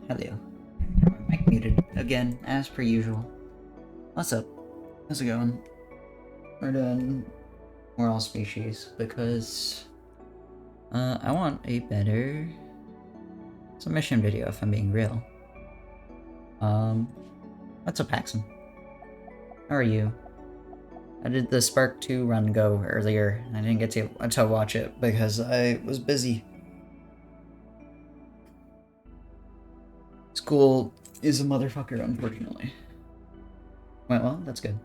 Hello. My mic muted again, as per usual. What's up? How's it going? We're doing We're All Species because I want a better submission video if I'm being real. What's up, Paxton? How are you? I did the Spark 2 run go earlier. I didn't get to watch it because I was busy. School is a motherfucker, unfortunately. Well, that's good.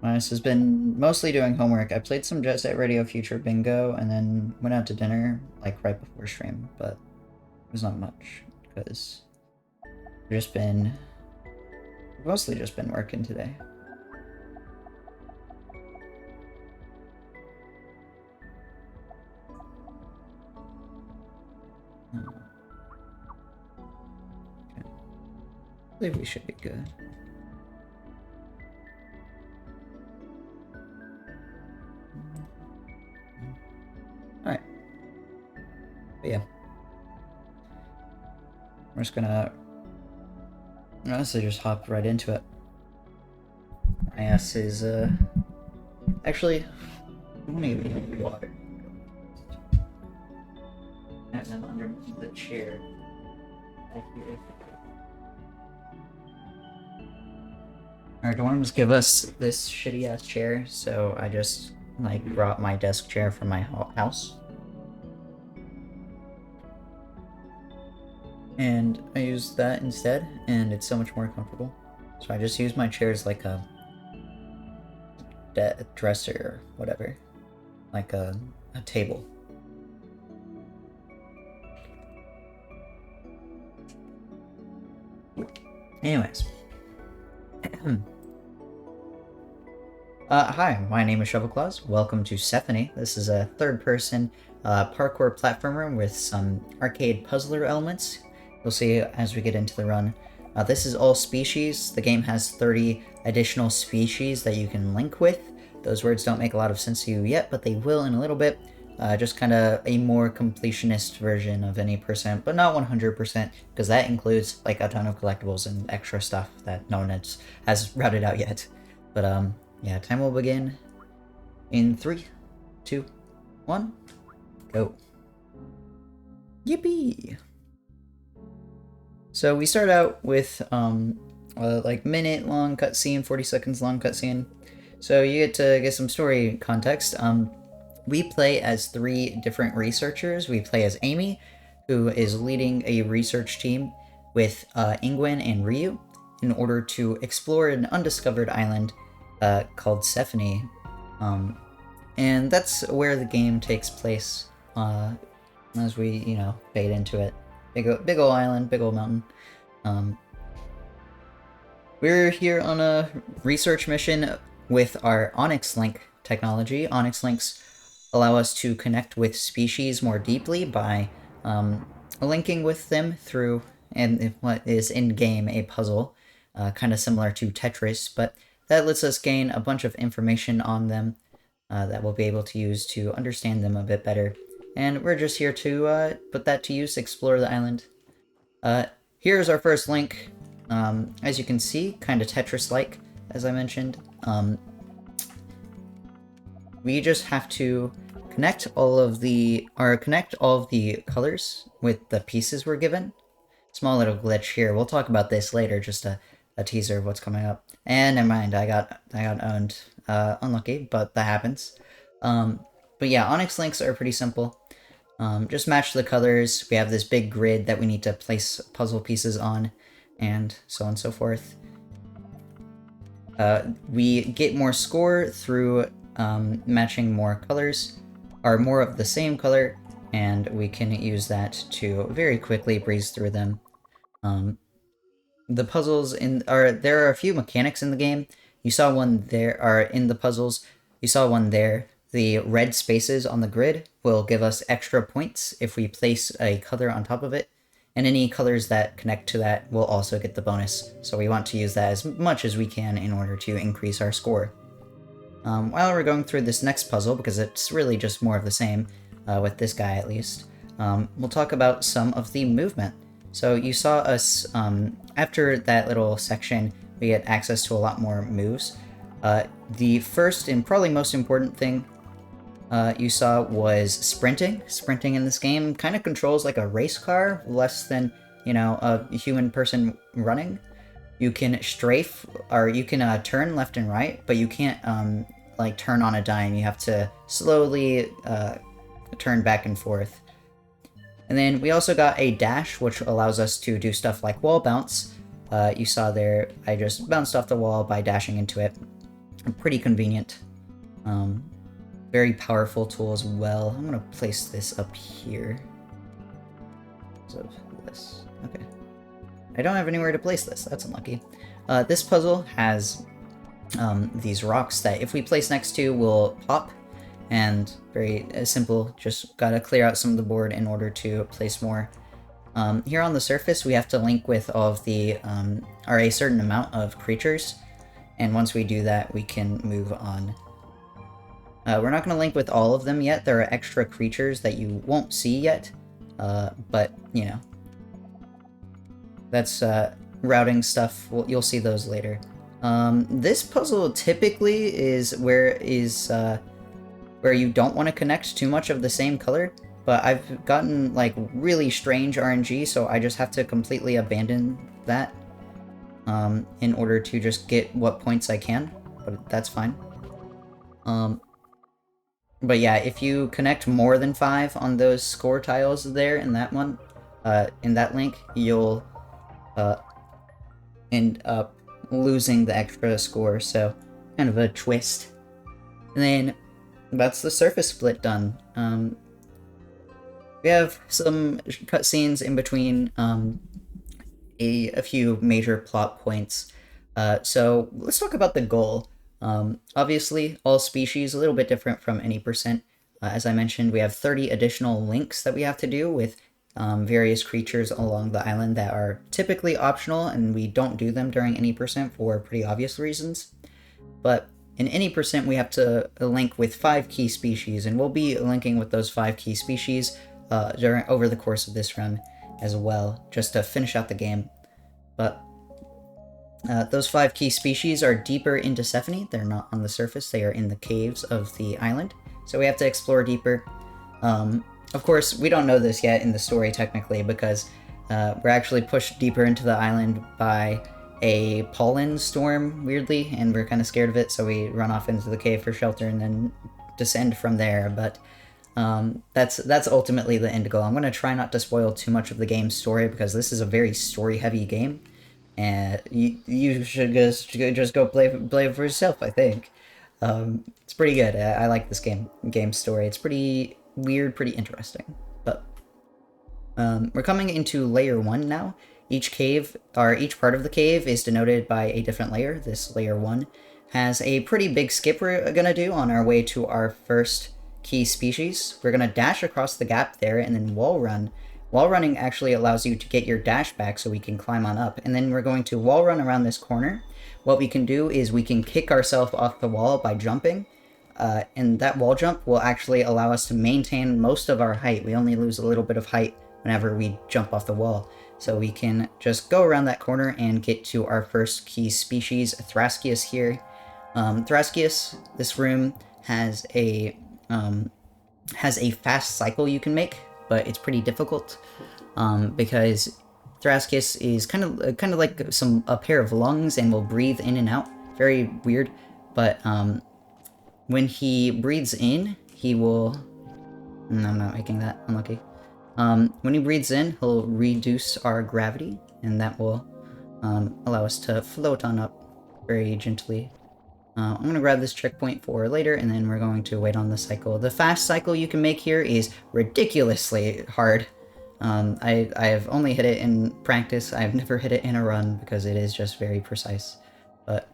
This has been mostly doing homework. I played some Jet Set Radio Future Bingo and then went out to dinner, like, right before stream, but it was not much, because we've mostly just been working today. Okay. I believe we should be good. Alright. But yeah. We're just gonna honestly just hop right into it. My ass is, actually, I want to give you water. I have them under the chair. Back here. Alright, don't want to just give us this shitty ass chair, so I just, like, brought my desk chair from my house. And I used that instead, and it's so much more comfortable. So I just use my chair as like a dresser or whatever. Like a table. Anyways. Hi, my name is Shovelclaws. Welcome to Sephonie. This is a third-person parkour platformer with some arcade puzzler elements. You'll see as we get into the run. This is all species. The game has 30 additional species that you can link with. Those words don't make a lot of sense to you yet, but they will in a little bit. Just kind of a more completionist version of any percent, but not 100%, because that includes like a ton of collectibles and extra stuff that no one has routed out yet. But yeah, time will begin in 3, 2, 1, go. Yippee! So we start out with like minute-long cutscene, 40 seconds long cutscene. So you get to get some story context. We play as 3 different researchers. We play as Amy, who is leading a research team with Ingwen and Ryu in order to explore an undiscovered island called Sephonie. And that's where the game takes place as we, fade into it. Big ol' island, big ol' mountain. We're here on a research mission with our Onyx Link technology. Onyx Links allow us to connect with species more deeply by linking with them through what is in-game a puzzle, kind of similar to Tetris, but that lets us gain a bunch of information on them that we'll be able to use to understand them a bit better. And we're just here to put that to use, explore the island. Here's our first link. As you can see, kind of Tetris-like, as I mentioned. We just have to connect all of the colors with the pieces we're given. Small little glitch here. We'll talk about this later, just a teaser of what's coming up. And never mind, I got owned. Unlucky, but that happens. But yeah, Onyx links are pretty simple. Just match the colors. We have this big grid that we need to place puzzle pieces on, and so on and so forth. We get more score through matching more colors, or more of the same color, and we can use that to very quickly breeze through them. The puzzles there are a few mechanics in the game. You saw one there, in the puzzles. You saw one there. The red spaces on the grid will give us extra points if we place a color on top of it, and any colors that connect to that will also get the bonus, so we want to use that as much as we can in order to increase our score. While we're going through this next puzzle, because it's really just more of the same, with this guy at least, we'll talk about some of the movement. So you saw us, after that little section, we get access to a lot more moves. The first and probably most important thing you saw was sprinting. Sprinting in this game kind of controls like a race car, less than, you know, a human person running. You can strafe, or you can turn left and right, but you can't like turn on a dime. You have to slowly turn back and forth. And then we also got a dash, which allows us to do stuff like wall bounce. You saw there, I just bounced off the wall by dashing into it. Pretty convenient. Very powerful tool as well. I'm gonna place this up here. So this, okay. I don't have anywhere to place this. That's unlucky. This puzzle has these rocks that if we place next to will pop, and very simple, just gotta clear out some of the board in order to place more. Here on the surface we have to link with all of the, or a certain amount of creatures, and once we do that we can move on. We're not going to link with all of them yet. There are extra creatures that you won't see yet, but, you know, that's routing stuff. You'll see those later. This puzzle typically is where you don't want to connect too much of the same color, but I've gotten, like, really strange RNG, so I just have to completely abandon that in order to just get what points I can, but that's fine. But yeah, if you connect more than 5 on those score tiles there in that one, in that link, you'll end up losing the extra score, so kind of a twist. And then that's the surface split done. We have some cutscenes in between a few major plot points. So let's talk about the goal. Obviously, all species, a little bit different from any percent. As I mentioned, we have 30 additional links that we have to do with various creatures along the island that are typically optional, and we don't do them during any percent for pretty obvious reasons. But in any percent, we have to link with 5 key species, and we'll be linking with those 5 key species over the course of this run as well, just to finish out the game. But those 5 key species are deeper into Sephonie. They're not on the surface. They are in the caves of the island. So we have to explore deeper. Of course, we don't know this yet in the story technically, because we're actually pushed deeper into the island by a pollen storm, weirdly, and we're kind of scared of it, so we run off into the cave for shelter and then descend from there. But that's ultimately the end goal. I'm going to try not to spoil too much of the game's story, because this is a very story-heavy game. And you should just go play it for yourself, I think. It's pretty good. I like this game story. It's pretty weird, pretty interesting. But we're coming into layer 1 now. Each part of the cave is denoted by a different layer. This layer 1 has a pretty big skip we're gonna do on our way to our first key species. We're gonna dash across the gap there and then wall run. Wall running actually allows you to get your dash back so we can climb on up. And then we're going to wall run around this corner. What we can do is we can kick ourselves off the wall by jumping. And that wall jump will actually allow us to maintain most of our height. We only lose a little bit of height whenever we jump off the wall. So we can just go around that corner and get to our first key species, Thrascius here. Thrascius, this room has a fast cycle you can make, but it's pretty difficult because Thrascius is kind of like a pair of lungs and will breathe in and out. Very weird, but when he breathes in, he will. No, I'm not making that. Unlucky. When he breathes in, he'll reduce our gravity, and that will allow us to float on up very gently. I'm going to grab this checkpoint for later, and then we're going to wait on the cycle. The fast cycle you can make here is ridiculously hard. I have only hit it in practice. I've never hit it in a run because it is just very precise. But,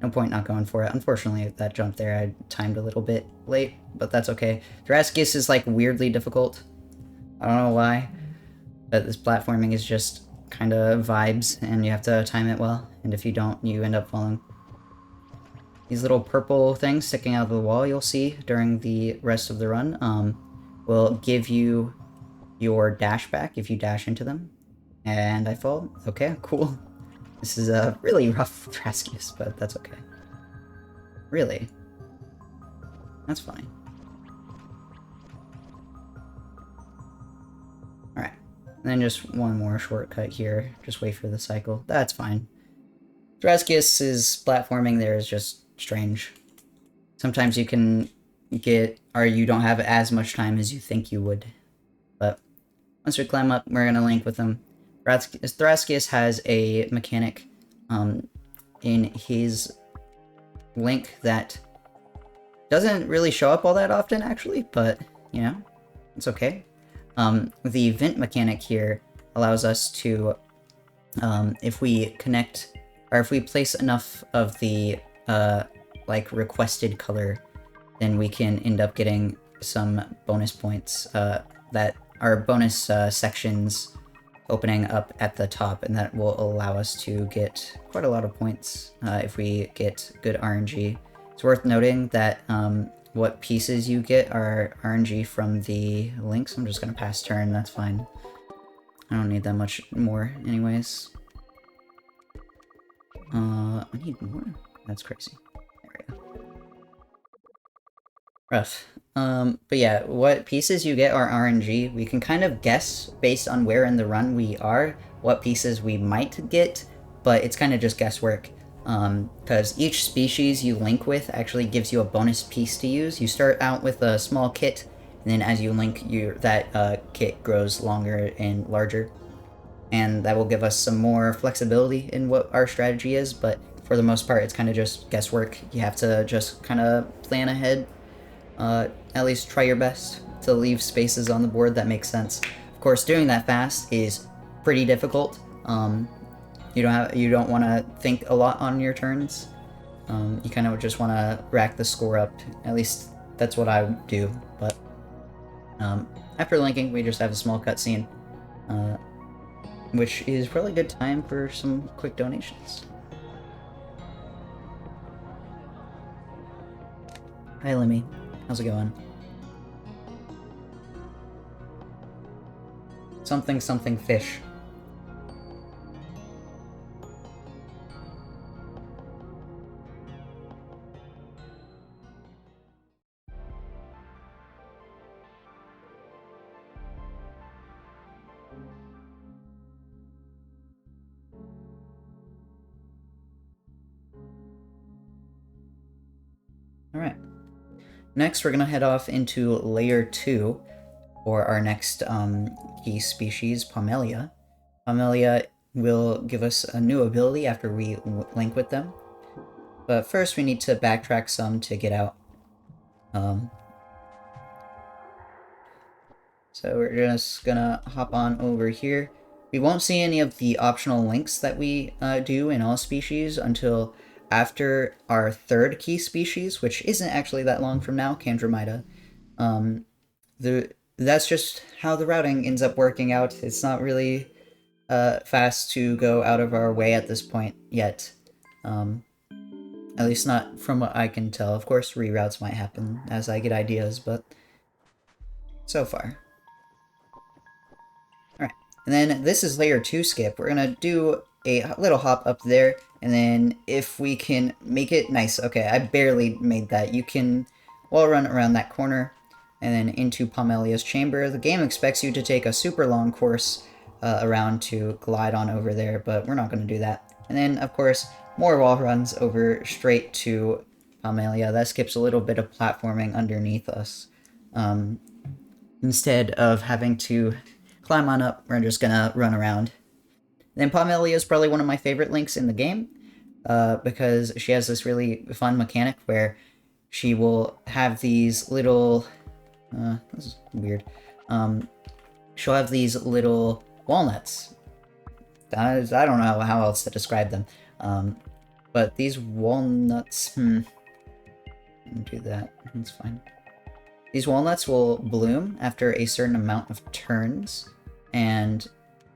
no point not going for it. Unfortunately, that jump there I timed a little bit late, but that's okay. Thrascius is like weirdly difficult. I don't know why, but this platforming is just kind of vibes, and you have to time it well, and if you don't, you end up falling. These little purple things sticking out of the wall you'll see during the rest of the run will give you your dash back if you dash into them. And I fall. Okay, cool. This is a really rough Thraskius, but that's okay. Really? That's fine. Alright. And then just one more shortcut here. Just wait for the cycle. That's fine. Thraskius' platforming there is just strange. Sometimes you can get, or you don't have as much time as you think you would. But once we climb up, we're going to link with him. Thraskius has a mechanic in his link that doesn't really show up all that often, actually, but, you know, it's okay. The vent mechanic here allows us to, if we connect, or if we place enough of the, like, requested color, then we can end up getting some bonus points, that are bonus sections opening up at the top, and that will allow us to get quite a lot of points if we get good RNG. It's worth noting that what pieces you get are RNG from the links. I'm just going to pass turn, that's fine. I don't need that much more anyways. I need more? That's crazy. There we go. Rough. But yeah, what pieces you get are RNG. We can kind of guess based on where in the run we are, what pieces we might get, but it's kind of just guesswork. Because each species you link with actually gives you a bonus piece to use. You start out with a small kit, and then as you link, that kit grows longer and larger. And that will give us some more flexibility in what our strategy is, but for the most part, it's kind of just guesswork. You have to just kind of plan ahead. At least try your best to leave spaces on the board that make sense. Of course, doing that fast is pretty difficult. You don't want to think a lot on your turns. You kind of just want to rack the score up. At least that's what I do. But after linking, we just have a small cutscene, which is probably a good time for some quick donations. Hi, Lemmy. How's it going? Something something fish. Alright. Next, we're going to head off into Layer 2 for our next key species, Pomelia. Pomelia will give us a new ability after we link with them. But first, we need to backtrack some to get out. So we're just going to hop on over here. We won't see any of the optional links that we do in all species until after our third key species, which isn't actually that long from now, Candromida. That's just how the routing ends up working out. It's not really fast to go out of our way at this point yet. At least not from what I can tell. Of course, reroutes might happen as I get ideas, but so far. Alright, and then this is layer 2 skip. We're gonna do a little hop up there, and then if we can make it nice. Okay, I barely made that. You can wall run around that corner, and then into Pomelia's chamber. The game expects you to take a super long course around to glide on over there, but we're not going to do that. And then, of course, more wall runs over straight to Pomelia. That skips a little bit of platforming underneath us. Instead of having to climb on up, we're just going to run around. Then Pomelia is probably one of my favorite links in the game, because she has this really fun mechanic where she will have these little... this is weird. She'll have these little walnuts. I don't know how else to describe them. But these walnuts... do that. That's fine. These walnuts will bloom after a certain amount of turns, and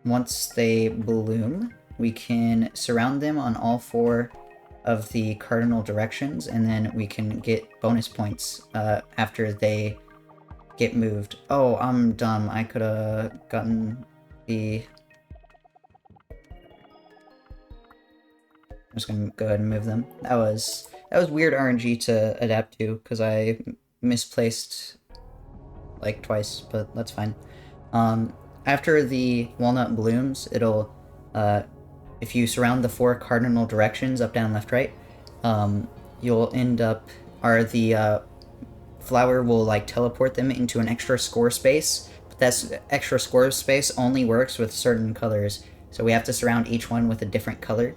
once they bloom, we can surround them on all 4 of the cardinal directions, and then we can get bonus points after they get moved. Oh, I'm dumb. I could have gotten the... I'm just gonna go ahead and move them. That was weird RNG to adapt to, because I misplaced like twice, but that's fine. After the walnut blooms, it'll, if you surround the 4 cardinal directions, up, down, left, right, you'll end up, the flower will like teleport them into an extra score space, but that extra score space only works with certain colors, so we have to surround each one with a different color.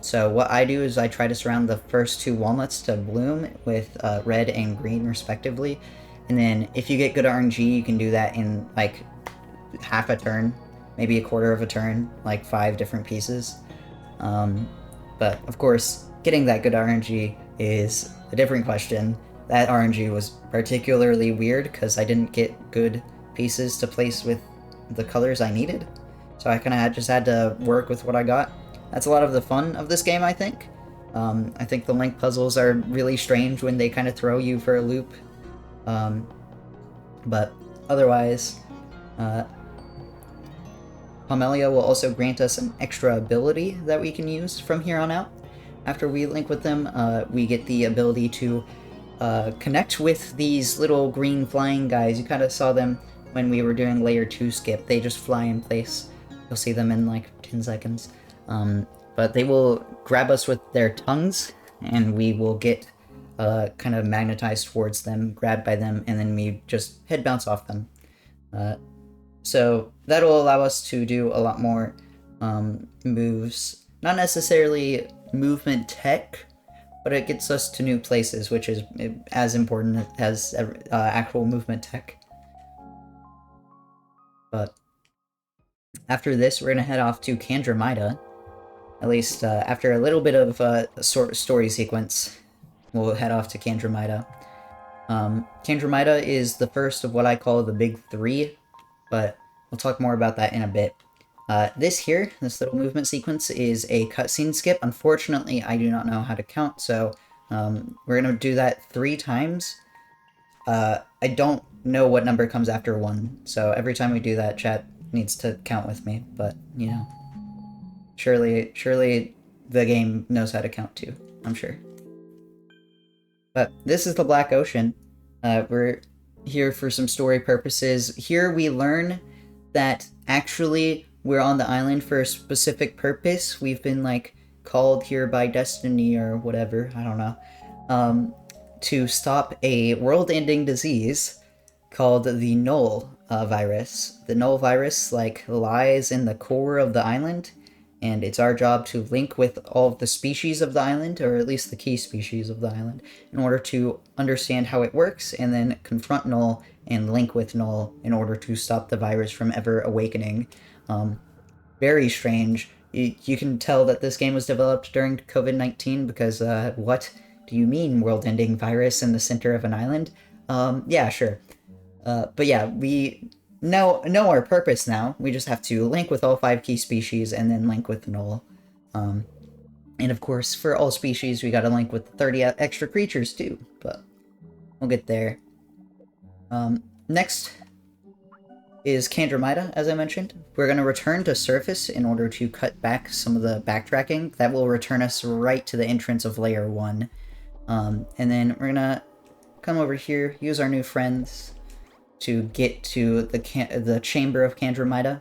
So what I do is I try to surround the first 2 walnuts to bloom with red and green respectively, and then if you get good RNG, you can do that in like half a turn, maybe a quarter of a turn, like 5 different pieces. But of course, getting that good RNG is a different question. That RNG was particularly weird because I didn't get good pieces to place with the colors I needed, so I kind of just had to work with what I got. That's a lot of the fun of this game, I think. I think the link puzzles are really strange when they kind of throw you for a loop. But otherwise, Pomelia will also grant us an extra ability that we can use from here on out. After we link with them, we get the ability to connect with these little green flying guys. You kind of saw them when we were doing layer 2 skip. They just fly in place. You'll see them in like 10 seconds. But they will grab us with their tongues, and we will get kind of magnetized towards them, grabbed by them, and then we just head bounce off them. So that'll allow us to do a lot more moves. Not necessarily movement tech, but it gets us to new places, which is as important as actual movement tech. But after this, we're going to head off to Candromida. At least after a little bit of story sequence, we'll head off to Candromida. Candromida is the first of what I call the big 3, but we'll talk more about that in a bit. This little movement sequence is a cutscene skip. Unfortunately, I do not know how to count, so we're going to do that 3 times. I don't know what number comes after 1, so every time we do that, chat needs to count with me, but, you know, surely the game knows how to count too, I'm sure. But this is the Black Ocean. We're here for some story purposes. Here we learn that actually we're on the island for a specific purpose. We've been, like, called here by destiny or whatever, I don't know, to stop a world-ending disease called the Null virus. The Null virus, like, lies in the core of the island, and it's our job to link with all of the species of the island, or at least the key species of the island, in order to understand how it works, and then confront Null and link with Null in order to stop the virus from ever awakening. Very strange. You can tell that this game was developed during COVID-19 because, what do you mean, world-ending virus in the center of an island? Yeah, sure. But yeah, we know our purpose now. We just have to link with all 5 key species and then link with Null. And of course, for all species, we gotta link with 30 extra creatures too, but we'll get there. Next is Candromida, as I mentioned. We're going to return to surface in order to cut back some of the backtracking. That will return us right to the entrance of Layer 1. And then we're going to come over here, use our new friends to get to the chamber of Candromida.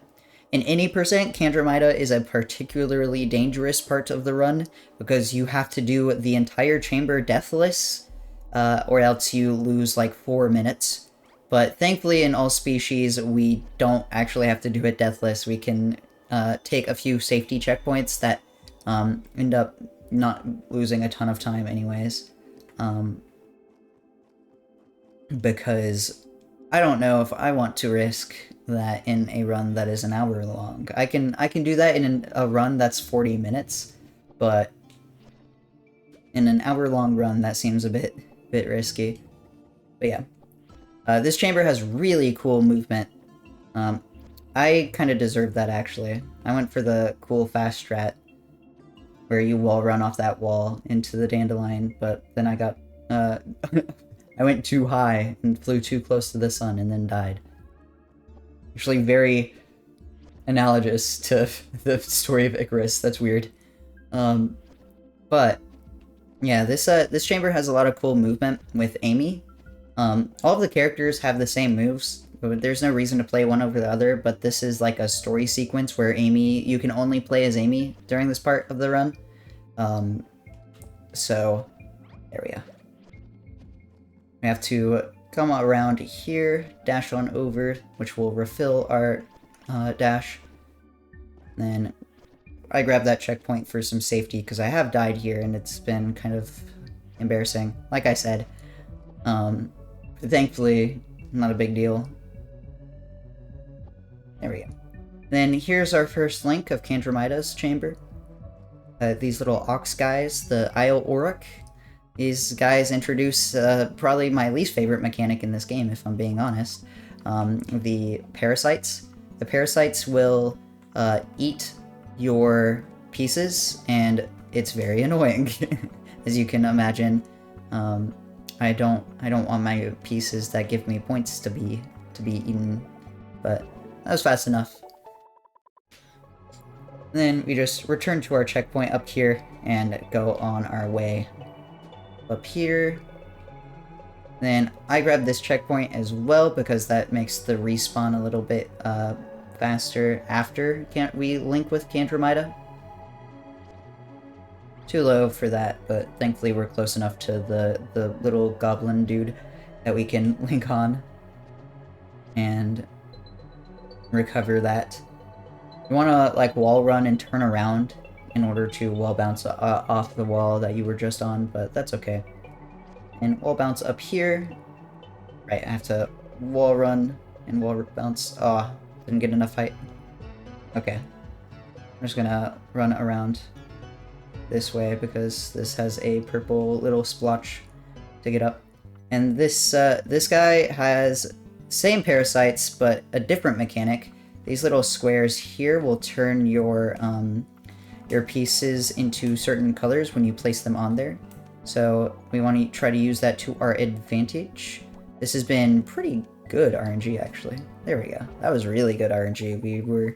In any percent, Candromida is a particularly dangerous part of the run, because you have to do the entire chamber deathless, or else you lose like 4 minutes. But thankfully, in all species, we don't actually have to do it deathless. We can take a few safety checkpoints that end up not losing a ton of time anyways. Because I don't know if I want to risk that in a run that is an hour long. I can do that in a run that's 40 minutes, but in an hour-long run, that seems a bit risky. But yeah. This chamber has really cool movement. I kind of deserve that, actually. I went for the cool fast strat, where you wall run off that wall into the dandelion, but then I got I went too high and flew too close to the sun and then died. Actually, very analogous to the story of Icarus. That's weird. But yeah, this chamber has a lot of cool movement with Amy. All of the characters have the same moves. There's no reason to play one over the other, but this is like a story sequence where you can only play as Amy during this part of the run. So there we go. We have to come around here, dash on over, which will refill our dash. Then I grab that checkpoint for some safety because I have died here and it's been kind of embarrassing. Like I said, thankfully, not a big deal. There we go. Then here's our first link of Candromida's chamber. These little ox guys, the Isle Auroch. These guys introduce probably my least favorite mechanic in this game, if I'm being honest. The parasites. The parasites will eat your pieces, and it's very annoying, as you can imagine. I don't want my pieces that give me points to be eaten, but that was fast enough. Then we just return to our checkpoint up here and go on our way up here. Then I grab this checkpoint as well because that makes the respawn a little bit faster after we link with Candromida. Too low for that, but thankfully we're close enough to the little goblin dude that we can link on and recover that. You want to like wall run and turn around in order to wall bounce off the wall that you were just on, but that's okay. And wall bounce up here. Right, I have to wall run and wall bounce. Oh, didn't get enough height. Okay. I'm just gonna run around this way because this has a purple little splotch to get up. And this guy has same parasites, but a different mechanic. These little squares here will turn your pieces into certain colors when you place them on there. So we want to try to use that to our advantage. This has been pretty good RNG, actually. There we go. That was really good RNG. We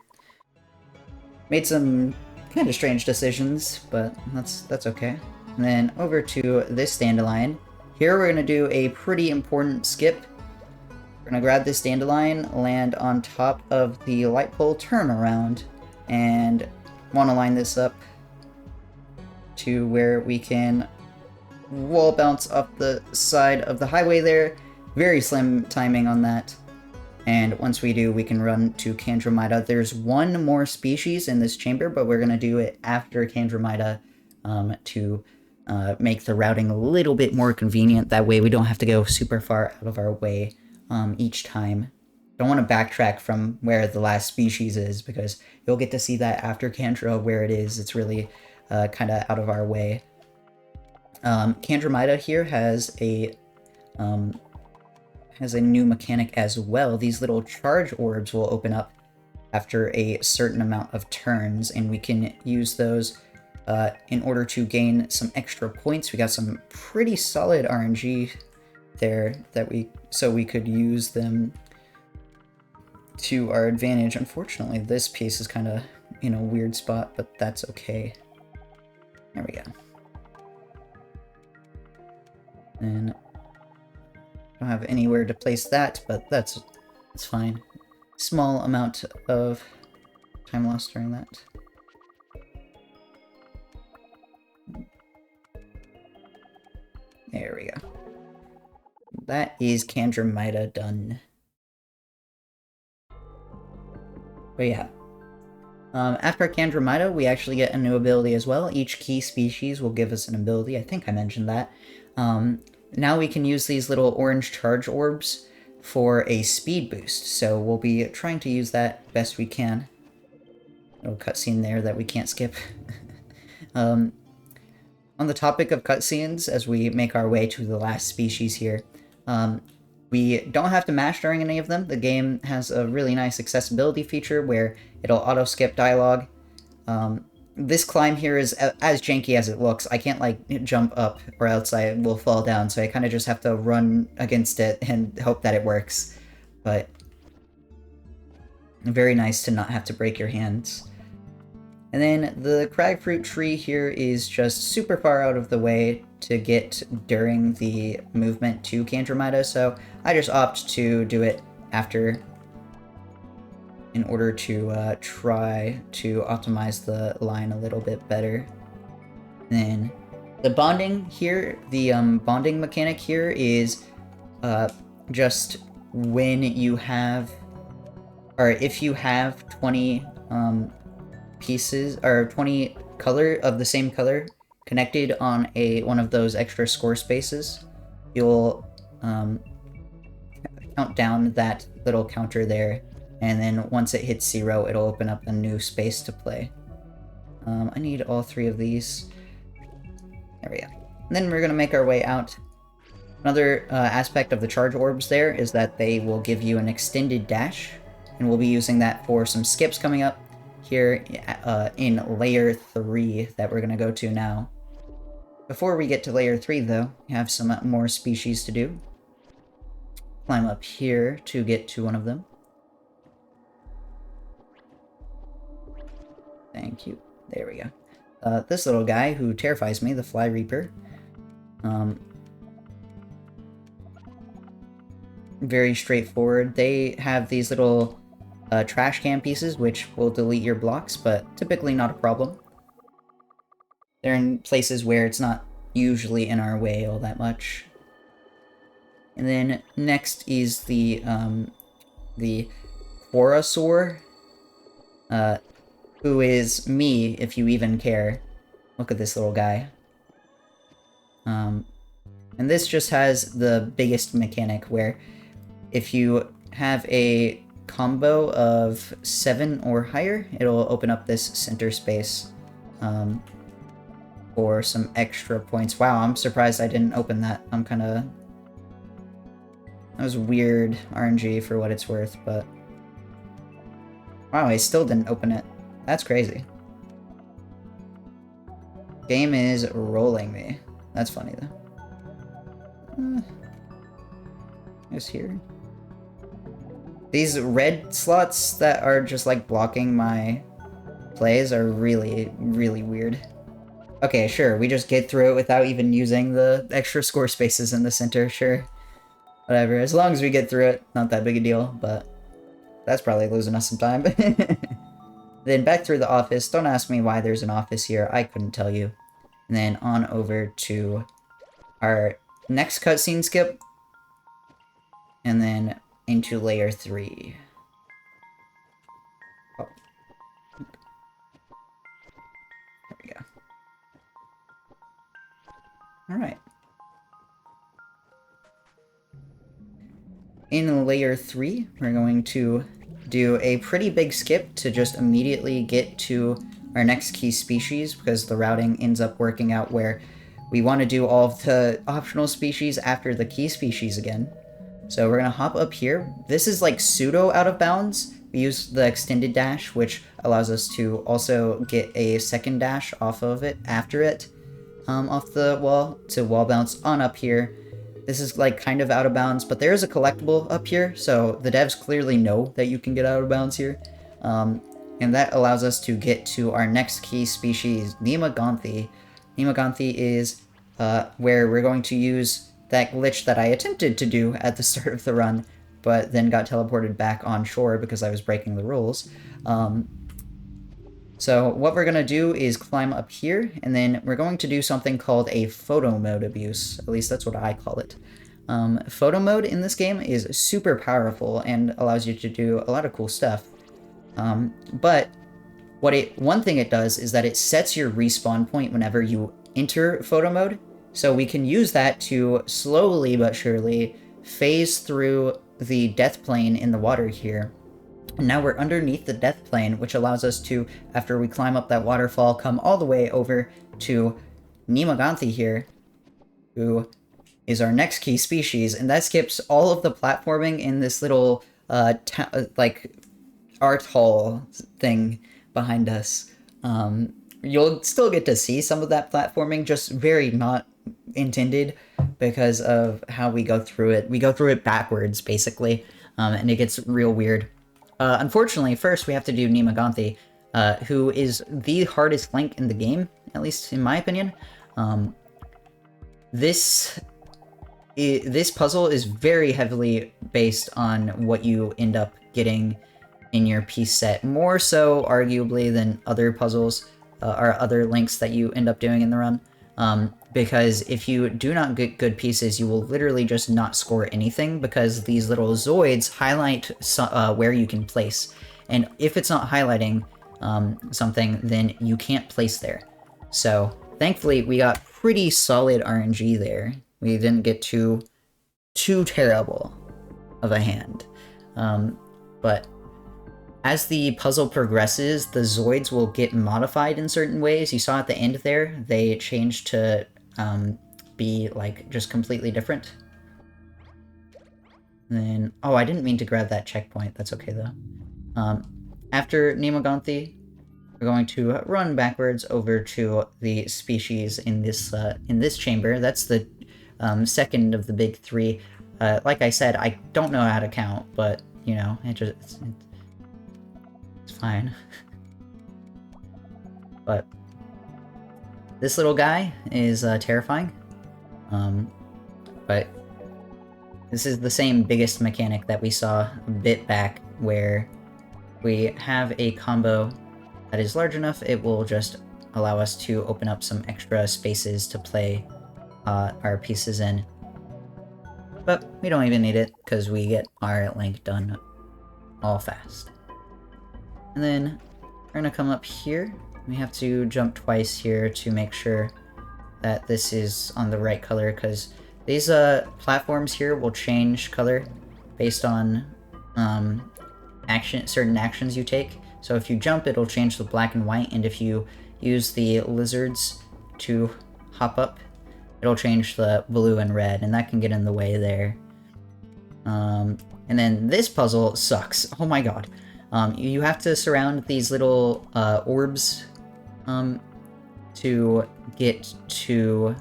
made some kind of strange decisions, but that's okay. And then over to this dandelion. Here we're going to do a pretty important skip. We're going to grab this dandelion, land on top of the light pole, turn around, and want to line this up to where we can wall bounce up the side of the highway there. Very slim timing on that. And once we do, we can run to Candromida. There's one more species in this chamber, but we're going to do it after Candromida to make the routing a little bit more convenient. That way we don't have to go super far out of our way each time. Don't want to backtrack from where the last species is, because you'll get to see that after Candro where it is. It's really kind of out of our way. Candromida here has a new mechanic as well. These little charge orbs will open up after a certain amount of turns, and we can use those in order to gain some extra points. We got some pretty solid RNG there so we could use them to our advantage. Unfortunately, this piece is kind of in a weird spot, but that's okay. There we go. And I don't have anywhere to place that, but that's fine. Small amount of time lost during that. There we go. That is Candromida done. But yeah. After Candromida, we actually get a new ability as well. Each key species will give us an ability. I think I mentioned that. Now we can use these little orange charge orbs for a speed boost. So we'll be trying to use that best we can. Little cutscene there that we can't skip. On the topic of cutscenes, as we make our way to the last species here, we don't have to mash during any of them. The game has a really nice accessibility feature where it'll auto-skip dialogue. this climb here is as janky as it looks. I can't, like, jump up or else I will fall down, so I kind of just have to run against it and hope that it works. But very nice to not have to break your hands. And then the crag fruit tree here is just super far out of the way to get during the movement to Candromita, so I just opt to do it after in order to try to optimize the line a little bit better. And then the bonding here, the bonding mechanic here is just when you have, or if you have 20 pieces, or 20 color of the same color connected on one of those extra score spaces, you'll count down that little counter there, and then once it hits 0, it'll open up a new space to play. I need all 3 of these. There we go. And then we're going to make our way out. Another aspect of the charge orbs there is that they will give you an extended dash, and we'll be using that for some skips coming up here in layer 3 that we're going to go to now. Before we get to layer 3, though, we have some more species to do. Climb up here to get to one of them. Thank you. There we go. This little guy who terrifies me, the Fly Reaper. Very straightforward. They have these little trash can pieces, which will delete your blocks, but typically not a problem. They're in places where it's not usually in our way all that much. And then next is the Quorosaur, who is me, if you even care. Look at this little guy. And this just has the biggest mechanic where if you have a combo of 7 or higher, it'll open up this center space for some extra points. Wow, I'm surprised I didn't open that. That was weird RNG for what it's worth, but wow, I still didn't open it. That's crazy. Game is rolling me. That's funny, though. Is here. These red slots that are just, like, blocking my plays are really, really weird. Okay, sure, we just get through it without even using the extra score spaces in the center, sure. Whatever, as long as we get through it, not that big a deal, but that's probably losing us some time. Then back through the office. Don't ask me why there's an office here. I couldn't tell you. And then on over to our next cutscene skip. And then into layer 3. Oh. There we go. Alright. In layer 3, we're going to do a pretty big skip to just immediately get to our next key species, because the routing ends up working out where we want to do all of the optional species after the key species again. So we're going to hop up here. This is like pseudo out of bounds. We use the extended dash, which allows us to also get a second dash off of it after it, off the wall to wall bounce on up here. This is like kind of out of bounds, but there is a collectible up here, so the devs clearly know that you can get out of bounds here. And that allows us to get to our next key species, Nemagonthi. Nemagonthi is where we're going to use that glitch that I attempted to do at the start of the run, but then got teleported back on shore because I was breaking the rules. So what we're going to do is climb up here, and then we're going to do something called a photo mode abuse. At least that's what I call it. Photo mode in this game is super powerful and allows you to do a lot of cool stuff. But one thing it does is that it sets your respawn point whenever you enter photo mode. So we can use that to slowly but surely phase through the death plane in the water here. And now we're underneath the death plane, which allows us to, after we climb up that waterfall, come all the way over to Nemagonthi here, who is our next key species, and that skips all of the platforming in this little, like, art hall thing behind us. you'll still get to see some of that platforming, just very not intended because of how we go through it. We go through it backwards, basically, and it gets real weird. Unfortunately, first we have to do Nimaganthi, who is the hardest link in the game, at least in my opinion. This puzzle is very heavily based on what you end up getting in your piece set, more so arguably than other puzzles or other links that you end up doing in the run. Because if you do not get good pieces, you will literally just not score anything, because these little Zoids highlight where you can place. And if it's not highlighting something, then you can't place there. So thankfully, we got pretty solid RNG there. We didn't get too terrible of a hand. But as the puzzle progresses, the Zoids will get modified in certain ways. You saw at the end there, they changed to be like just completely different. And then, oh, I didn't mean to grab that checkpoint. That's okay though. After Nimaganthi, we're going to run backwards over to the species in this chamber. That's the second of the big three. Like I said, I don't know how to count, but you know, it's fine. But this little guy is terrifying. But this is the same biggest mechanic that we saw a bit back, where we have a combo that is large enough, it will just allow us to open up some extra spaces to play our pieces in. But we don't even need it, because we get our link done all fast. And then we're gonna come up here. We have to jump twice here to make sure that this is on the right color, because these platforms here will change color based on certain actions you take. So if you jump, it'll change the black and white, and if you use the lizards to hop up, it'll change the blue and red, and that can get in the way there. And then this puzzle sucks. Oh my god. You have to surround these little orbs to get to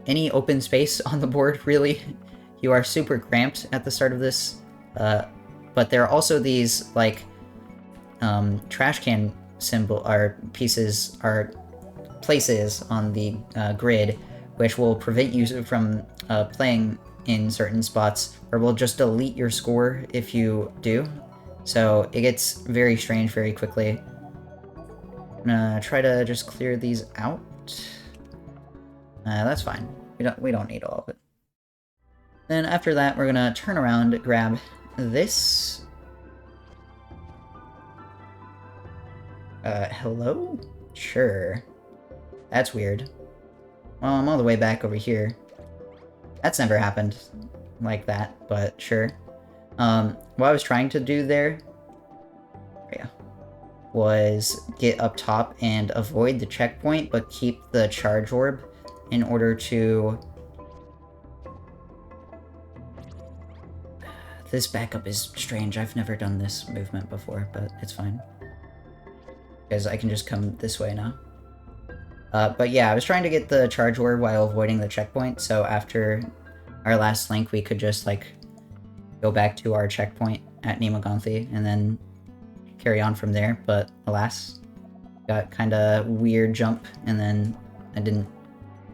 any open space on the board, really. You are super cramped at the start of this, but there are also these, like, trash can symbol places on the grid, which will prevent you from playing in certain spots, or will just delete your score if you do. So it gets very strange very quickly. I'm gonna try to just clear these out. That's fine. We don't need all of it. Then after that, we're gonna turn around, grab this. Hello? Sure. That's weird. Well, I'm all the way back over here. That's never happened like that, but sure. What I was trying to do there, was get up top and avoid the checkpoint, but keep the charge orb in order to... This backup is strange. I've never done this movement before, but it's fine. Because I can just come this way now. But yeah, I was trying to get the charge orb while avoiding the checkpoint, so after our last link, we could just, like, go back to our checkpoint at Nimaganthi, and then carry on from there, but alas, got kinda weird jump, and then I didn't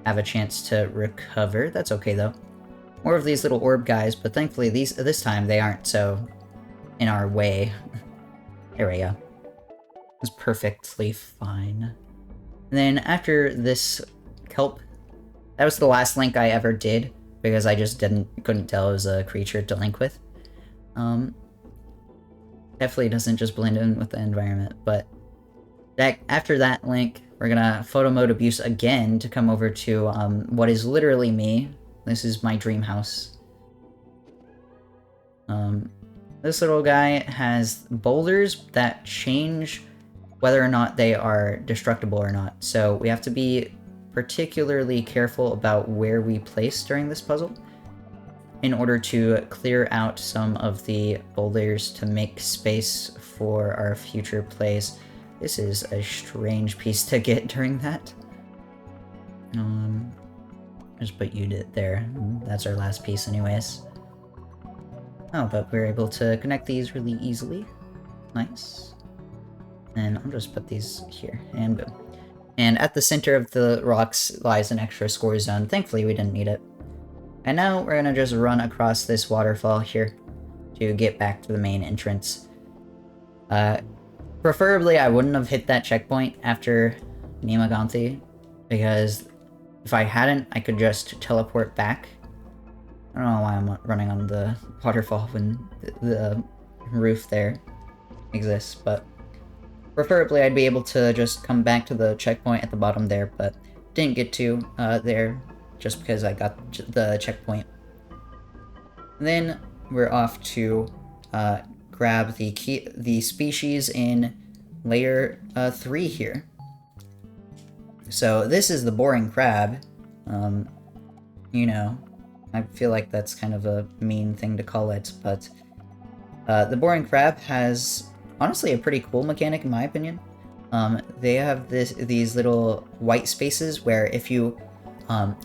have a chance to recover. That's okay, though. More of these little orb guys, but thankfully this time they aren't so in our way. There we go. It was perfectly fine. And then after this kelp, that was the last link I ever did, because I just couldn't tell it was a creature to link with. Definitely doesn't just blend in with the environment, but after that link, we're gonna photo mode abuse again to come over to what is literally me. This is my dream house. This little guy has boulders that change whether or not they are destructible or not, so we have to be particularly careful about where we place during this puzzle in order to clear out some of the boulders to make space for our future plays. This is a strange piece to get during that. Just put you there. That's our last piece anyways. Oh, but we're able to connect these really easily. Nice. And I'll just put these here, and boom. And at the center of the rocks lies an extra score zone. Thankfully, we didn't need it. And now we're gonna just run across this waterfall here to get back to the main entrance. Preferably, I wouldn't have hit that checkpoint after Nimaganthi, because if I hadn't, I could just teleport back. I don't know why I'm running on the waterfall when the roof there exists, but preferably I'd be able to just come back to the checkpoint at the bottom there, but didn't get to there just because I got the checkpoint. And then we're off to grab the species in layer 3 here. So this is the boring crab. You know, I feel like that's kind of a mean thing to call it, but the boring crab has honestly a pretty cool mechanic in my opinion. They have these little white spaces where if you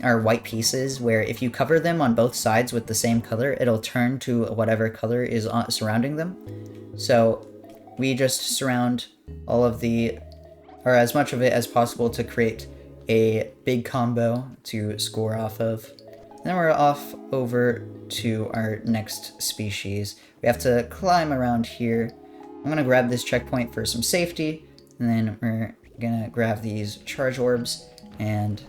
are white pieces where if you cover them on both sides with the same color, it'll turn to whatever color is surrounding them. So we just surround all of or as much of it as possible to create a big combo to score off of. Then we're off over to our next species. We have to climb around here. I'm gonna grab this checkpoint for some safety, and then we're gonna grab these charge orbs, and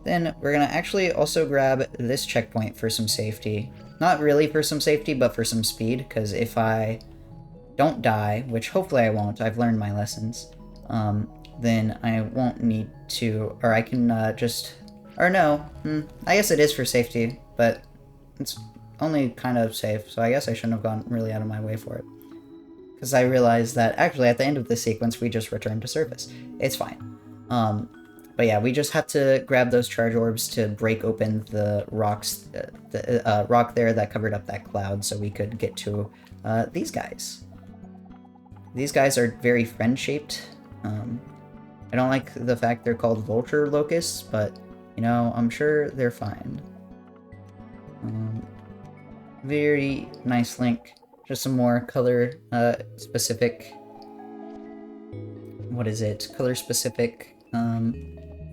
then we're gonna actually also grab this checkpoint for some safety. Not really for some safety, but for some speed, because if I don't die, which hopefully I won't, I've learned my lessons, then I won't need to, or I can I guess it is for safety, but it's only kind of safe, so I guess I shouldn't have gone really out of my way for it. Because I realized that actually at the end of this sequence we just returned to surface. It's fine. But yeah, we just had to grab those charge orbs to break open the rocks, the rock there that covered up that cloud, so we could get to these guys. These guys are very friend-shaped. I don't like the fact they're called vulture locusts, but you know, I'm sure they're fine. Very nice link. Just some more color specific. What is it? Color specific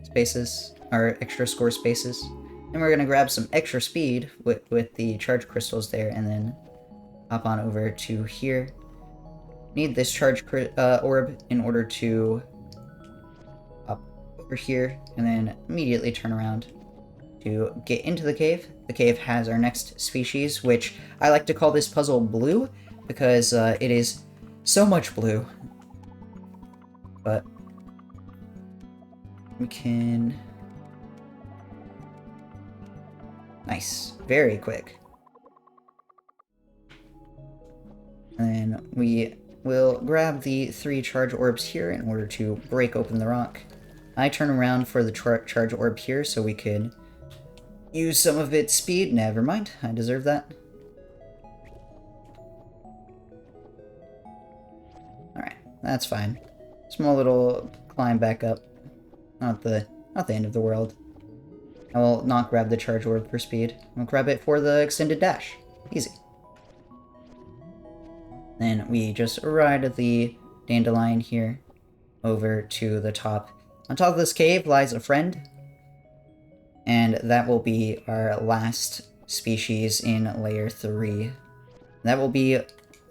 spaces, or extra score spaces. And we're gonna grab some extra speed with the charge crystals there, and then hop on over to here. Need this charge orb in order to hop over here, and then immediately turn around to get into the cave. The cave has our next species, which I like to call this puzzle blue, because it is so much blue. But we can... Nice. Very quick. And then we will grab the 3 charge orbs here in order to break open the rock. I turn around for the charge orb here so we could use some of its speed. Never mind, I deserve that. Alright, that's fine. Small little climb back up. Not the end of the world. I will not grab the charge orb for speed. I'll grab it for the extended dash. Easy. Then we just ride the dandelion here over to the top. On top of this cave lies a friend, and that will be our last species in layer 3. That will be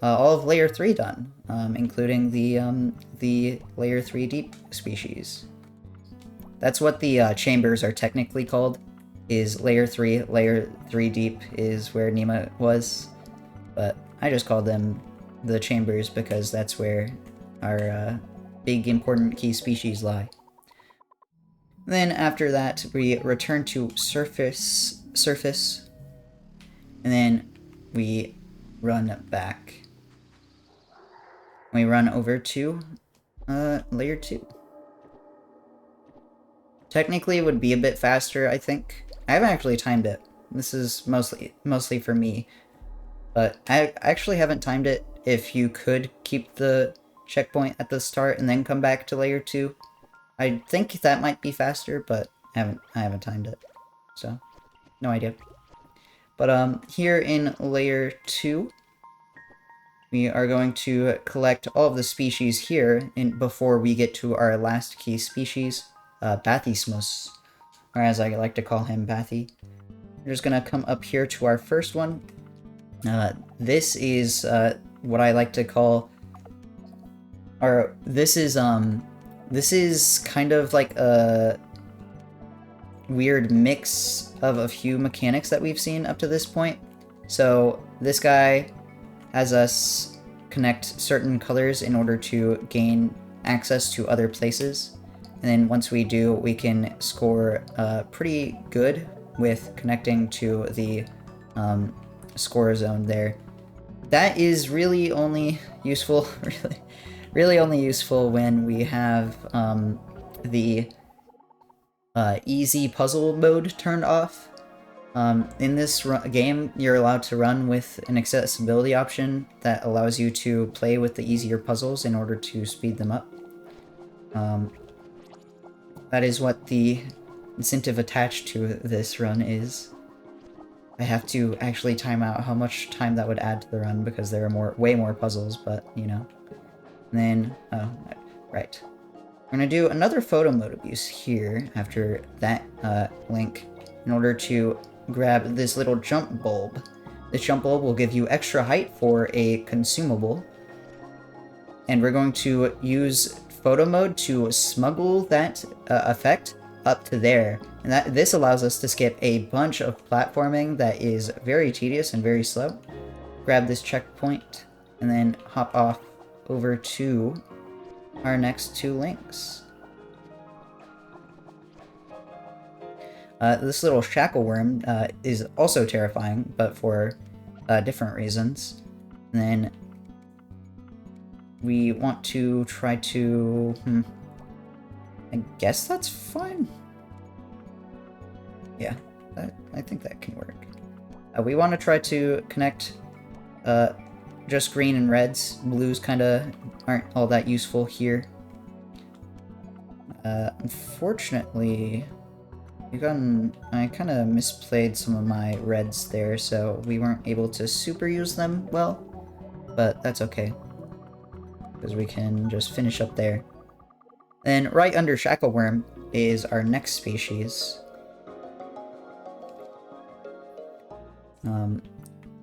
all of layer 3 done, including the layer 3 deep species. That's what the chambers are technically called, is layer 3. Layer 3 deep is where Nima was, but I just called them the chambers because that's where our big important key species lie. Then after that, we return to surface, and then we run back. We run over to layer 2. Technically, it would be a bit faster, I think. I haven't actually timed it. This is mostly for me, but I actually haven't timed it. If you could keep the checkpoint at the start and then come back to layer 2. I think that might be faster, but I haven't timed it, so no idea. But here in layer 2, we are going to collect all of the species here before we get to our last key species, Bathysmus, or as I like to call him, Bathy. We're just gonna come up here to our first one. This is what I like to call, or this is kind of like a weird mix of a few mechanics that we've seen up to this point. So this guy has us connect certain colors in order to gain access to other places. And then once we do, we can score pretty good with connecting to the score zone there. That is really only useful, really only useful when we have the easy puzzle mode turned off. In this game, you're allowed to run with an accessibility option that allows you to play with the easier puzzles in order to speed them up. That is what the incentive attached to this run is. I have to actually time out how much time that would add to the run because there are way more puzzles, but, you know. And then, oh, right. We're going to do another photo mode abuse here after that link in order to grab this little jump bulb. This jump bulb will give you extra height for a consumable. And we're going to use photo mode to smuggle that effect up to there. And this allows us to skip a bunch of platforming that is very tedious and very slow. Grab this checkpoint and then hop off over to our next 2 links. This little shackle worm is also terrifying, but for different reasons. And then we want to try to... I guess that's fine. Yeah, I think that can work. We want to try to connect just green and reds. Blues kind of aren't all that useful here. Unfortunately, I kind of misplayed some of my reds there, so we weren't able to super use them well, but that's okay, because we can just finish up there. Then right under Shackleworm is our next species.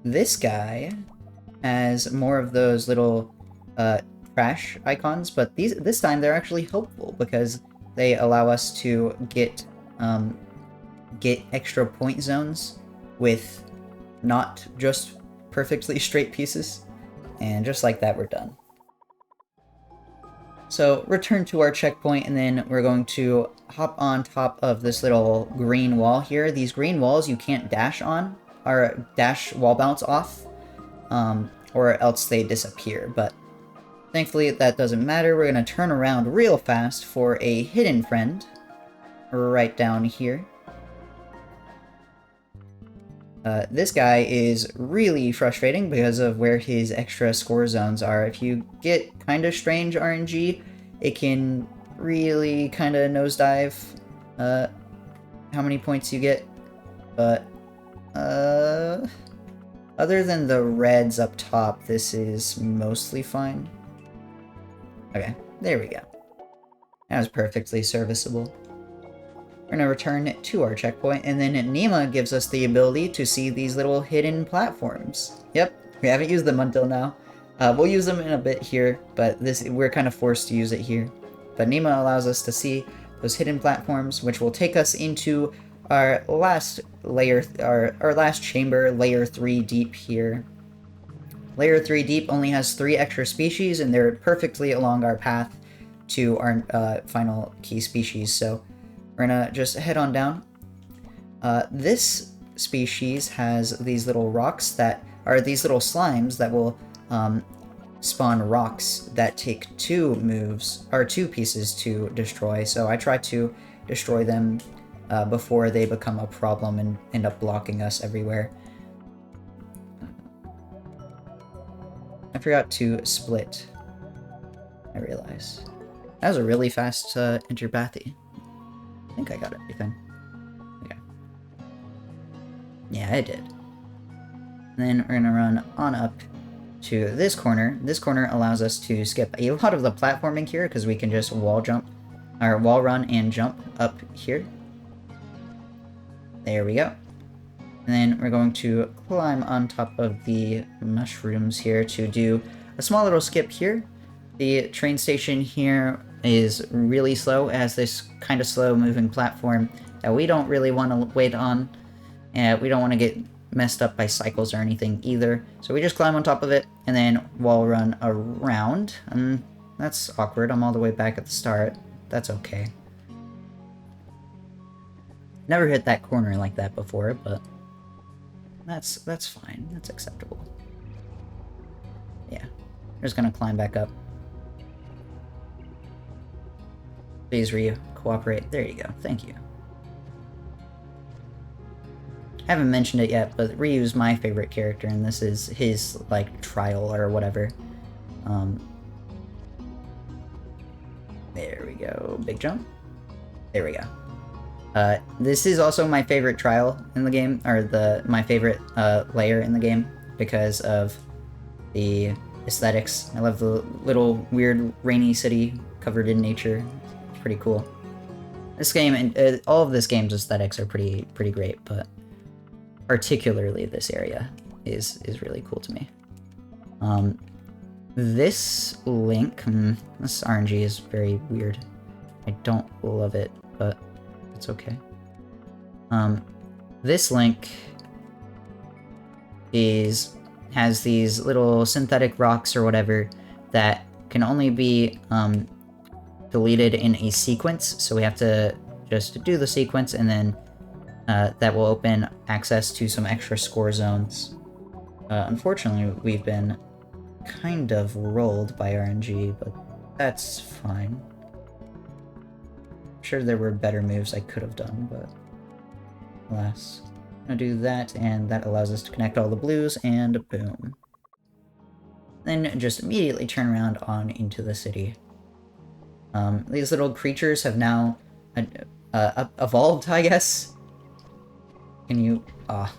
This guy has more of those little trash icons, but this time they're actually helpful because they allow us to get extra point zones with not just perfectly straight pieces. And just like that, we're done. So return to our checkpoint, and then we're going to hop on top of this little green wall here. These green walls you can't dash on, or dash wall bounce off, or else they disappear, but thankfully that doesn't matter. We're going to turn around real fast for a hidden friend right down here. This guy is really frustrating because of where his extra score zones are. If you get kind of strange RNG, it can really kind of nosedive how many points you get. But other than the reds up top, this is mostly fine. Okay, there we go. That was perfectly serviceable. We're going to return to our checkpoint, and then Nima gives us the ability to see these little hidden platforms. Yep, we haven't used them until now. We'll use them in a bit here, but we're kind of forced to use it here. But Nima allows us to see those hidden platforms, which will take us into our last layer, our last chamber, layer 3 deep here. Layer 3 deep only has 3 extra species, and they're perfectly along our path to our final key species, so we're gonna just head on down. This species has these little rocks that are these little slimes that will spawn rocks that take 2 moves, or 2 pieces to destroy, so I try to destroy them before they become a problem and end up blocking us everywhere. I forgot to split I realize. That was a really fast interbathy. I think I got everything. Okay. Yeah, I did. And then we're gonna run on up to this corner. This corner allows us to skip a lot of the platforming here because we can just wall run and jump up here. There we go. And then we're going to climb on top of the mushrooms here to do a small little skip here. The train station here is really slow. It has this kind of slow moving platform that we don't really want to wait on. And we don't want to get messed up by cycles or anything either. So we just climb on top of it and then wall run around. And that's awkward. I'm all the way back at the start. That's okay. Never hit that corner like that before, but that's fine. That's acceptable. Yeah. I'm just gonna climb back up. Please, Ryu, cooperate. There you go. Thank you. I haven't mentioned it yet, but Ryu's my favorite character, and this is his, like, trial or whatever. There we go. Big jump. There we go. This is also my favorite trial in the game, or my favorite layer in the game, because of the aesthetics. I love the little weird rainy city covered in nature. It's pretty cool. This game and all of this game's aesthetics are pretty great, but particularly this area is really cool to me. This Link, this RNG is very weird. I don't love it, but it's okay. This Link has these little synthetic rocks or whatever that can only be deleted in a sequence, so we have to just do the sequence, and then that will open access to some extra score zones. Unfortunately, we've been kind of rolled by RNG, but that's fine. I'm sure there were better moves I could have done, but alas. I'm gonna do that, and that allows us to connect all the blues, and boom. Then just immediately turn around on into the city. These little creatures have now evolved, I guess. Can you... Oh,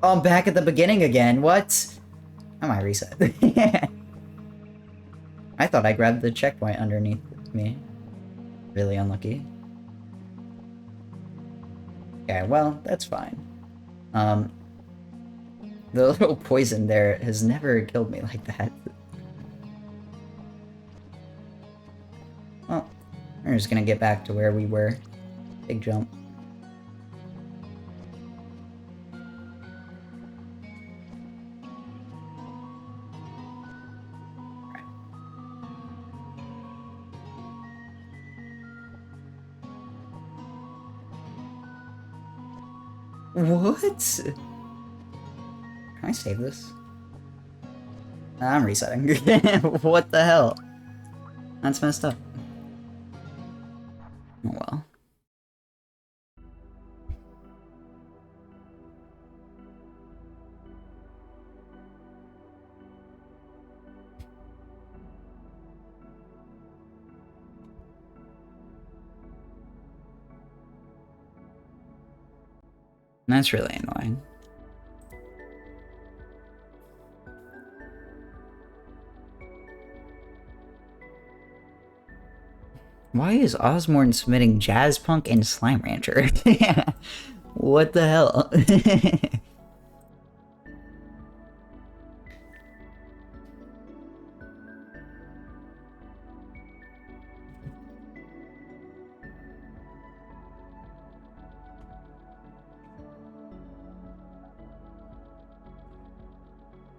I'm back at the beginning again. What? I might reset. I thought I grabbed the checkpoint underneath me. Really unlucky. Okay, well, that's fine. The little poison there has never killed me like that. Well, we're just gonna get back to where we were. Big jump. What? Can I save this? I'm resetting. What the hell? That's messed up. Oh well. That's really annoying. Why is Osborne submitting Jazz Punk and Slime Rancher? What the hell?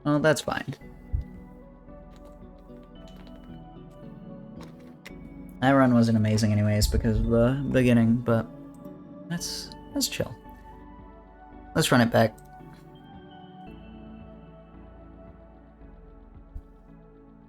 Well, that's fine. That run wasn't amazing anyways because of the beginning, but that's chill. Let's run it back.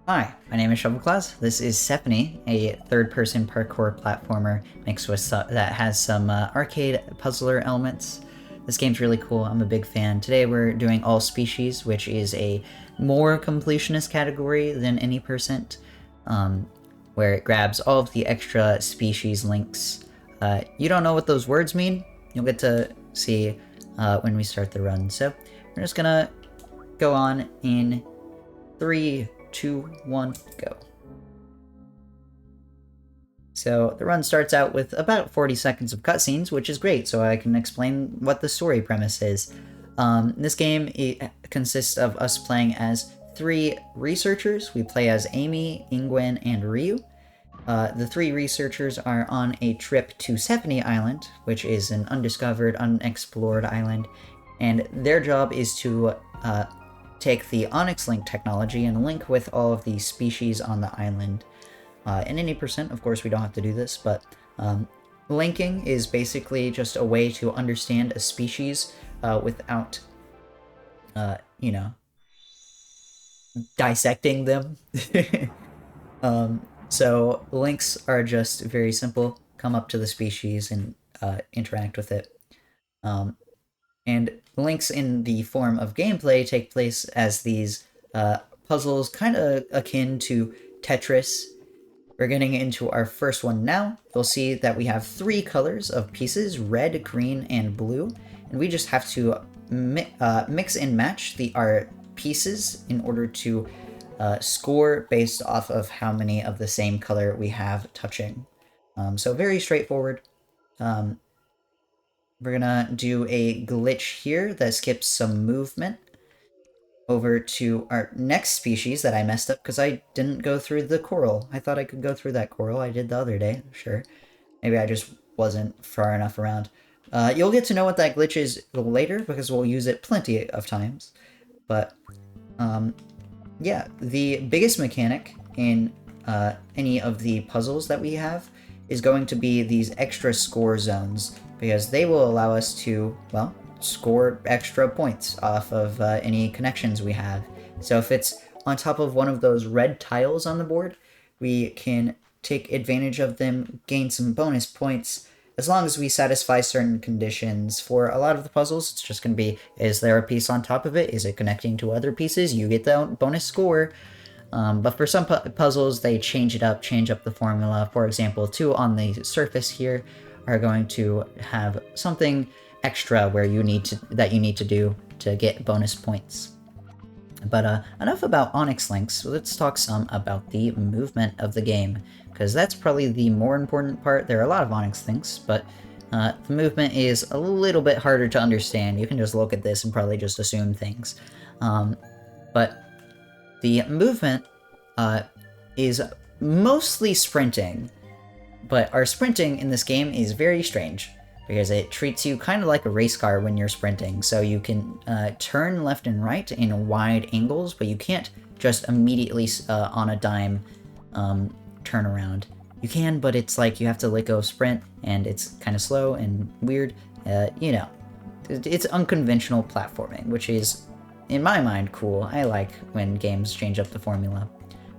Hi, my name is Shovelclaws. This is Sephonie, a third-person parkour platformer mixed with that has some arcade puzzler elements. This game's really cool. I'm a big fan. Today we're doing All Species, which is a more completionist category than any percent. where it grabs all of the extra species links. You don't know what those words mean. You'll get to see when we start the run. So we're just gonna go on in 3, 2, 1, go. So the run starts out with about 40 seconds of cutscenes, which is great, so I can explain what the story premise is. This game consists of us playing as 3 researchers. We play as Amy, Ingwen, and Ryu. The 3 researchers are on a trip to Sephonie Island, which is an undiscovered, unexplored island, and their job is to take the Onyx Link technology and link with all of the species on the island. In any percent, of course, we don't have to do this, but linking is basically just a way to understand a species without, you know, dissecting them. So links are just very simple. Come up to the species and interact with it. And links in the form of gameplay take place as these puzzles kind of akin to Tetris. We're getting into our first one now. You'll see that we have 3 colors of pieces, red, green, and blue, and we just have to mix and match our pieces in order to score based off of how many of the same color we have touching. So very straightforward. We're gonna do a glitch here that skips some movement over to our next species that I messed up because I didn't go through the coral. I thought I could go through that coral. I did the other day, sure. Maybe I just wasn't far enough around. You'll get to know what that glitch is later because we'll use it plenty of times. But, yeah, the biggest mechanic in any of the puzzles that we have is going to be these extra score zones because they will allow us to, well, score extra points off of any connections we have. So if it's on top of one of those red tiles on the board, we can take advantage of them, gain some bonus points, as long as we satisfy certain conditions. For a lot of the puzzles, it's just going to be, is there a piece on top of it? Is it connecting to other pieces? You get the bonus score. But for some puzzles, they change up the formula. For example, 2 on the surface here are going to have something extra where you need to do to get bonus points. But enough about Onyx Links. Let's talk some about the movement of the game, because that's probably the more important part. There are a lot of Onyx Links, but the movement is a little bit harder to understand. You can just look at this and probably just assume things. But the movement is mostly sprinting, but our sprinting in this game is very strange because it treats you kind of like a race car when you're sprinting. So you can turn left and right in wide angles, but you can't just immediately on a dime turn around. You can, but it's like you have to let go of sprint, and it's kind of slow and weird. You know, it's unconventional platforming, which is, in my mind, cool. I like when games change up the formula.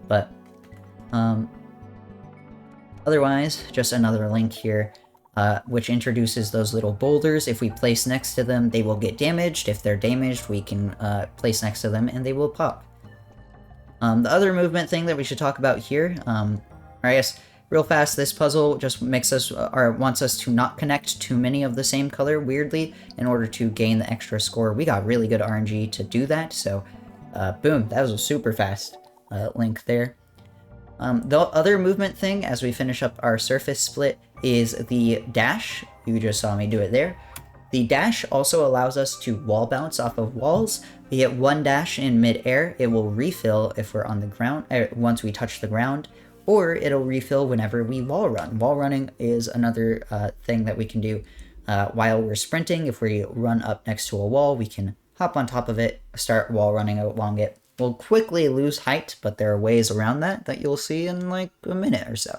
But otherwise, just another link here, which introduces those little boulders. If we place next to them, they will get damaged. If they're damaged, we can place next to them and they will pop. The other movement thing that we should talk about here, or I guess real fast, this puzzle just makes us, or wants us to not connect too many of the same color, weirdly, in order to gain the extra score. We got really good RNG to do that, so boom, that was a super fast link there. The other movement thing, as we finish up our surface split, is the dash. You just saw me do it there. The dash also allows us to wall bounce off of walls. We get 1 dash in mid-air. It will refill if we're on the ground, once we touch the ground, or it'll refill whenever we wall run. Wall running is another thing that we can do while we're sprinting. If we run up next to a wall, we can hop on top of it, start wall running along it. We'll quickly lose height, but there are ways around that you'll see in like a minute or so.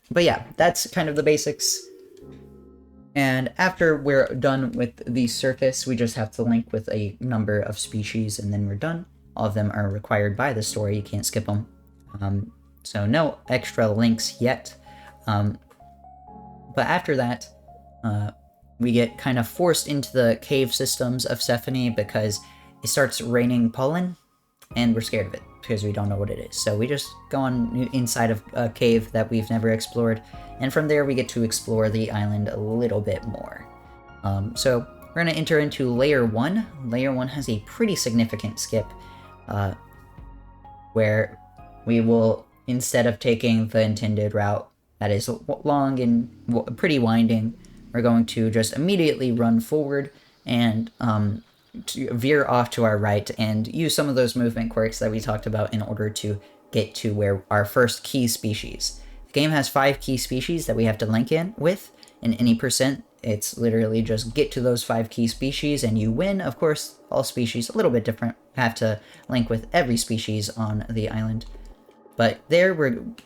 But yeah, that's kind of the basics. And after we're done with the surface, we just have to link with a number of species, and then we're done. All of them are required by the story. You can't skip them. So no extra links yet. But after that, we get kind of forced into the cave systems of Sephonie because it starts raining pollen, and we're scared of it. because we don't know what it is. So we just go on inside of a cave that we've never explored, and from there we get to explore the island a little bit more. So we're going to enter into Layer 1. Layer 1 has a pretty significant skip, where we will, instead of taking the intended route that is long and pretty winding, we're going to just immediately run forward and to veer off to our right and use some of those movement quirks that we talked about in order to get to where our first key species. The game has 5 key species that we have to link in with, in any percent. It's literally just get to those 5 key species and you win. Of course, all species a little bit different. Have to link with every species on the island. But there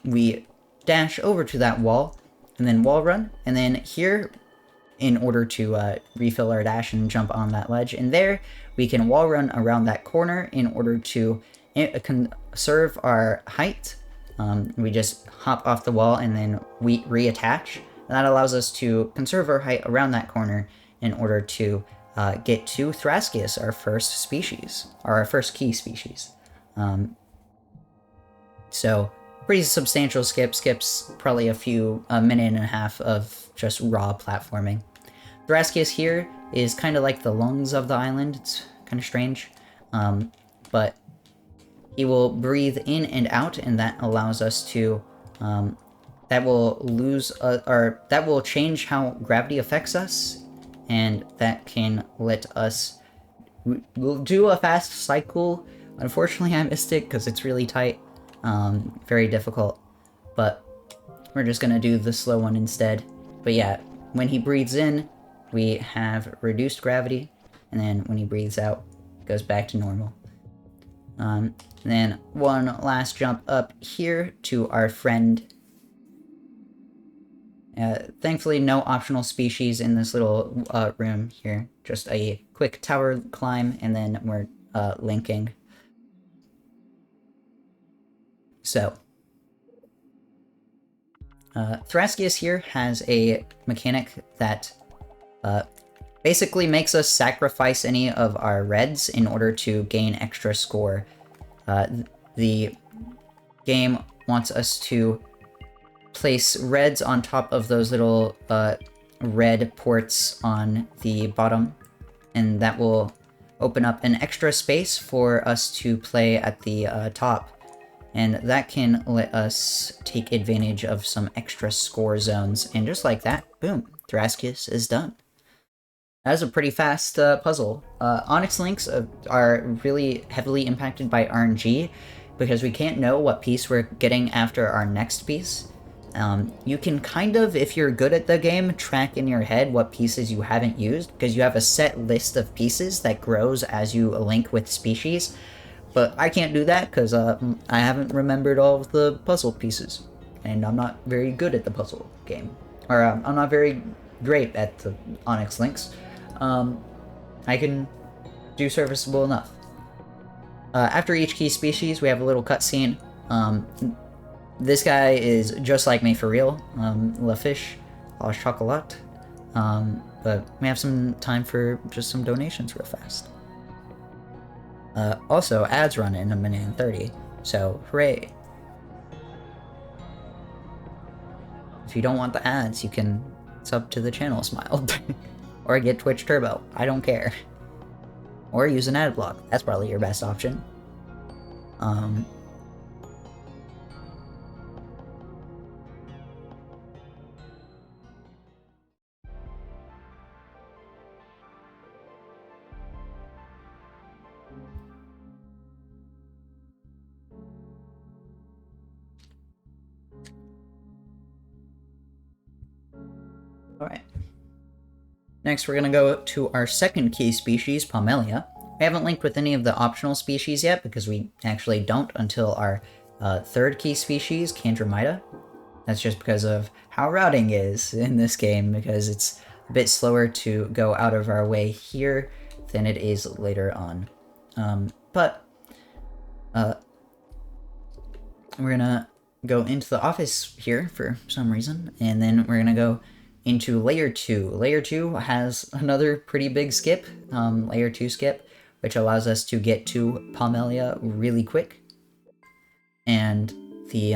we dash over to that wall and then wall run, and then here, in order to refill our dash and jump on that ledge, and there we can wall run around that corner in order to conserve our height. We just hop off the wall and then we reattach, and that allows us to conserve our height around that corner in order to get to Thraskius, our first species, or our first key species. So pretty substantial skips probably a minute and a half of just raw platforming. Thraskius here is kind of like the lungs of the island. It's kind of strange, but he will breathe in and out, and that allows us to that will change how gravity affects us, and that can let us we'll do a fast cycle. Unfortunately, I missed it because it's really tight. Very difficult, but we're just gonna do the slow one instead. But yeah, when he breathes in, we have reduced gravity, and then when he breathes out, it goes back to normal. And then one last jump up here to our friend. Thankfully, no optional species in this little room here. Just a quick tower climb, and then we're linking. So, Thraskius here has a mechanic that basically makes us sacrifice any of our reds in order to gain extra score. The game wants us to place reds on top of those little red ports on the bottom, and that will open up an extra space for us to play at the top. And that can let us take advantage of some extra score zones. And just like that, boom, Thraskius is done. That was a pretty fast puzzle. Onyx links are really heavily impacted by RNG because we can't know what piece we're getting after our next piece. You can kind of, if you're good at the game, track in your head what pieces you haven't used because you have a set list of pieces that grows as you link with species. But I can't do that because I haven't remembered all of the puzzle pieces. And I'm not very good at the puzzle game. Or I'm not very great at the Onyx links. I can do serviceable enough. After each key species, we have a little cutscene. This guy is just like me for real. La Fish, La Chocolat. But we have some time for just some donations real fast. Also, ads run in 1:30, so hooray. If you don't want the ads, you can sub to the channel, Smile. Or get Twitch Turbo, I don't care. Or use an ad block, that's probably your best option. Alright. Next, we're going to go to our second key species, Pomelia. We haven't linked with any of the optional species yet, because we actually don't until our third key species, Candromida. That's just because of how routing is in this game, because it's a bit slower to go out of our way here than it is later on. But we're going to go into the office here for some reason, and then we're going to go into Layer 2. Layer 2 has another pretty big skip, Layer 2 skip, which allows us to get to Pomelia really quick. and the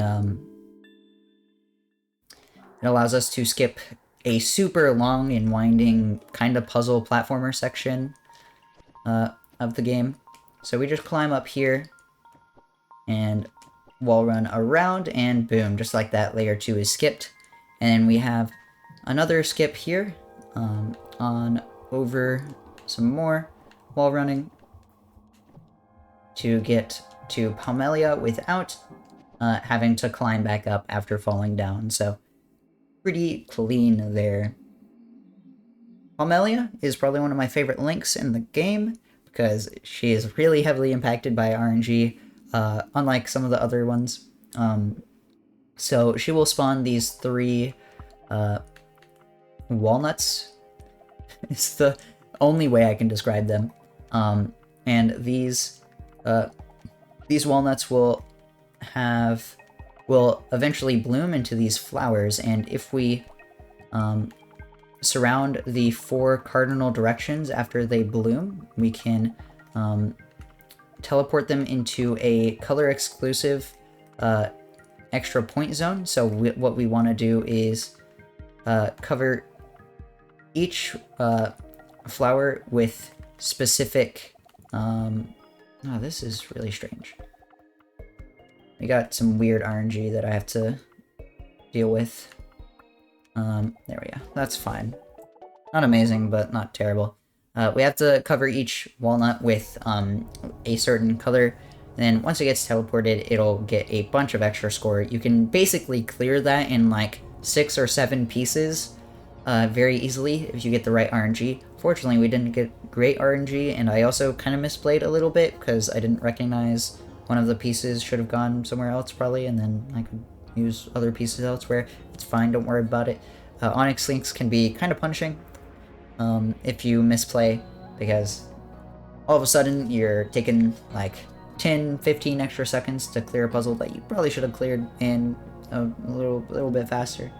it allows us to skip a super long and winding kind of puzzle platformer section of the game. So we just climb up here and wall run around, and boom, just like that, layer 2 is skipped. And we have another skip here on over some more wall running to get to Palmelia without having to climb back up after falling down. So pretty clean there. Palmelia is probably one of my favorite links in the game because she is really heavily impacted by RNG, unlike some of the other ones. So she will spawn these 3 walnuts. It's the only way I can describe them. And these walnuts will eventually bloom into these flowers, and if we surround the 4 cardinal directions after they bloom, we can teleport them into a color exclusive extra point zone. So what we want to do is cover each flower with specific oh, this is really strange. We got some weird RNG that I have to deal with. There we go. That's fine. Not amazing, but not terrible. We have to cover each walnut with a certain color. Then once it gets teleported, it'll get a bunch of extra score. You can basically clear that in like 6 or 7 pieces very easily if you get the right RNG. Fortunately, we didn't get great RNG, and I also kind of misplayed a little bit because I didn't recognize one of the pieces should have gone somewhere else probably, and then I could use other pieces elsewhere. It's fine, don't worry about it. Onyx links can be kind of punishing if you misplay, because all of a sudden you're taking like 10-15 extra seconds to clear a puzzle that you probably should have cleared in a little bit faster.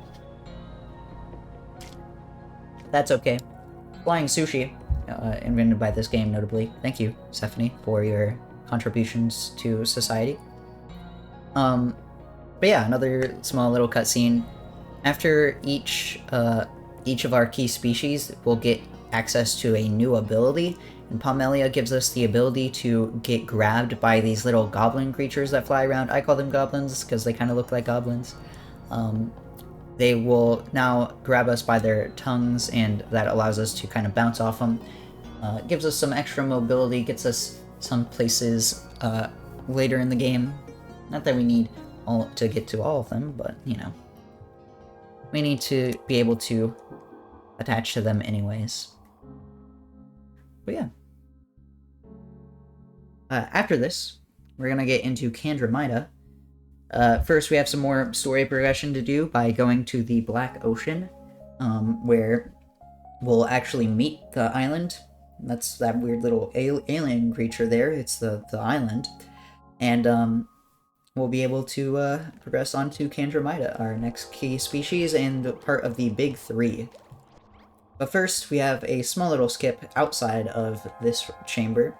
That's okay. Flying sushi, invented by this game notably. Thank you, Sephonie, for your contributions to society. But yeah, another small little cutscene. After each of our key species, we'll get access to a new ability, and Palmelia gives us the ability to get grabbed by these little goblin creatures that fly around. I call them goblins because they kind of look like goblins. They will now grab us by their tongues, and that allows us to kind of bounce off them. Gives us some extra mobility, gets us some places later in the game. Not that we need all to get to all of them, but, you know, we need to be able to attach to them anyways. But yeah. After this, we're gonna get into Candramida. First, we have some more story progression to do by going to the Black Ocean, where we'll actually meet the island. That's that weird little alien creature there. It's the island. And we'll be able to progress on to Candramida, our next key species and part of the Big 3. But first, we have a small little skip outside of this chamber.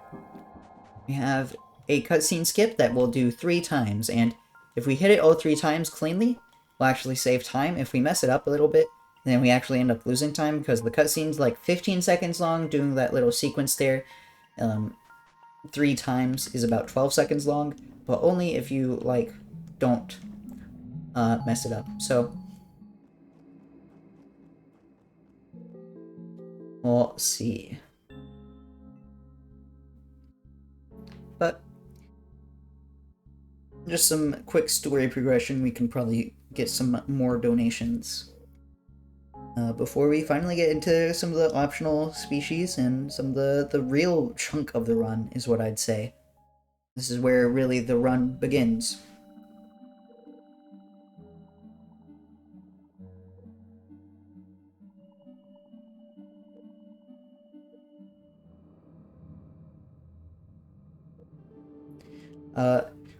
We have a cutscene skip that we'll do 3 times, and if we hit it all 3 times cleanly, we'll actually save time. If we mess it up a little bit, then we actually end up losing time, because the cutscene's like 15 seconds long, doing that little sequence there. 3 times is about 12 seconds long, but only if you, like, don't mess it up. So we'll see. But just some quick story progression, we can probably get some more donations before we finally get into some of the optional species and some of the real chunk of the run, is what I'd say. This is where really the run begins.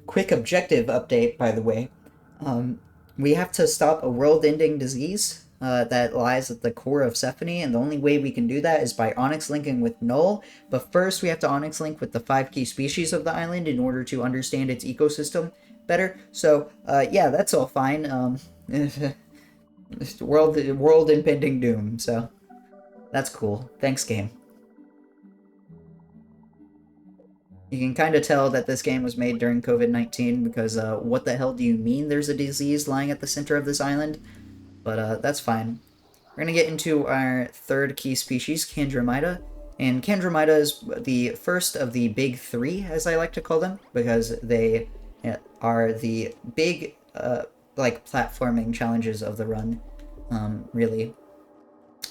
Quick objective update, by the way. We have to stop a world-ending disease that lies at the core of Sephonie, and the only way we can do that is by onyx linking with Null. But first, we have to onyx link with the 5 key species of the island in order to understand its ecosystem. better. So yeah, that's all fine. World impending doom. So that's cool. Thanks, game. You can kind of tell that this game was made during COVID-19 because what the hell do you mean there's a disease lying at the center of this island? But that's fine. We're going to get into our third key species, Candromida. And Candromida is the first of the big three, as I like to call them, because they are the big, like, platforming challenges of the run, really.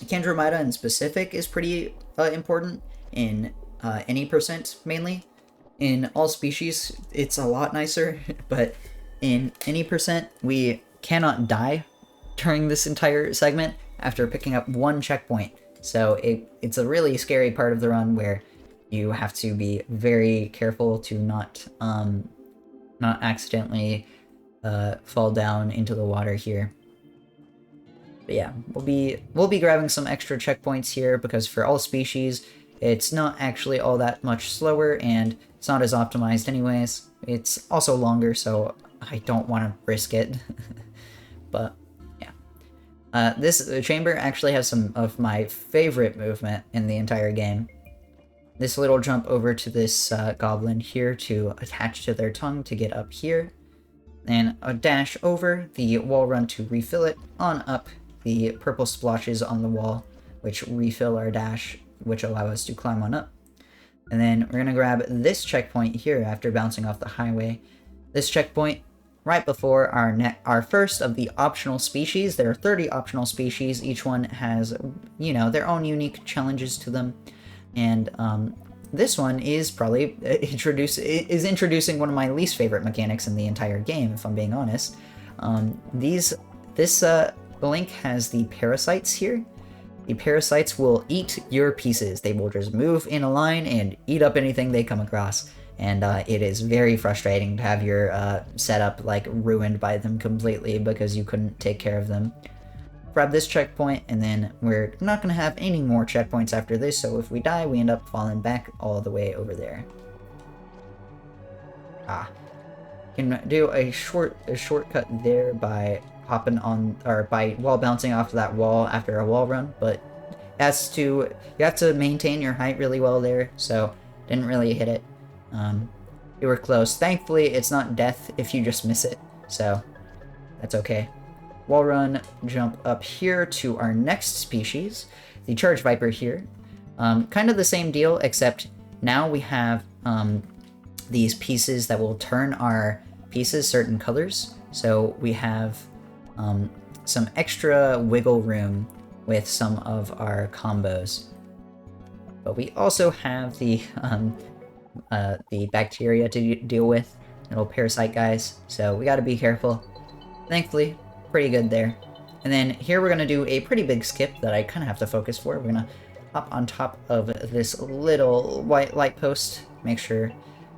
Candromida in specific is pretty important in any percent, mainly. In all species, it's a lot nicer, but in any percent, we cannot die during this entire segment after picking up one checkpoint. So it's a really scary part of the run where you have to be very careful to not accidentally fall down into the water here. But yeah, we'll be grabbing some extra checkpoints here because for all species, it's not actually all that much slower and it's not as optimized anyways. It's also longer, so I don't want to risk it. But yeah. This chamber actually has some of my favorite movement in the entire game. This little jump over to this goblin here to attach to their tongue to get up here. And a dash over, the wall run to refill it, on up the purple splotches on the wall, which refill our dash, which allow us to climb on up. And then we're going to grab this checkpoint here after bouncing off the highway. This checkpoint right before our first of the optional species. There are 30 optional species. Each one has, you know, their own unique challenges to them. And this one is probably introducing one of my least favorite mechanics in the entire game, if I'm being honest. This link has the parasites here. The parasites will eat your pieces. They will just move in a line and eat up anything they come across. And it is very frustrating to have your setup like ruined by them completely because you couldn't take care of them. Grab this checkpoint, and then we're not going to have any more checkpoints after this, so if we die, we end up falling back all the way over there. Can do a shortcut there by hopping on, or by wall bouncing off of that wall after a wall run, but you have to maintain your height really well there, so didn't really hit it. You were close. Thankfully, it's not death if you just miss it, so that's okay. Wall run, jump up here to our next species, the Charge Viper here. Kind of the same deal, except now we have these pieces that will turn our pieces certain colors. So we have some extra wiggle room with some of our combos. But we also have the bacteria to deal with, little parasite guys, so we gotta be careful. Thankfully, pretty good there. And then here we're gonna do a pretty big skip that I kind of have to focus for. We're gonna hop on top of this little white light post, make sure,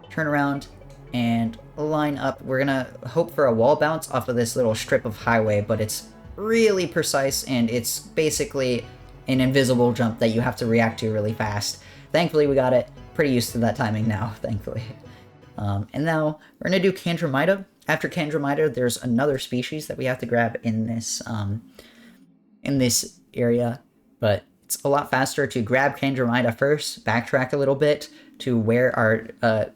turn around, and line up. We're gonna hope for a wall bounce off of this little strip of highway, but it's really precise, and it's basically an invisible jump that you have to react to really fast. Thankfully, we got it. Pretty used to that timing now, thankfully. And now we're gonna do Candromida. After Candromida, there's another species that we have to grab in this area, but it's a lot faster to grab Candromida first, backtrack a little bit to where our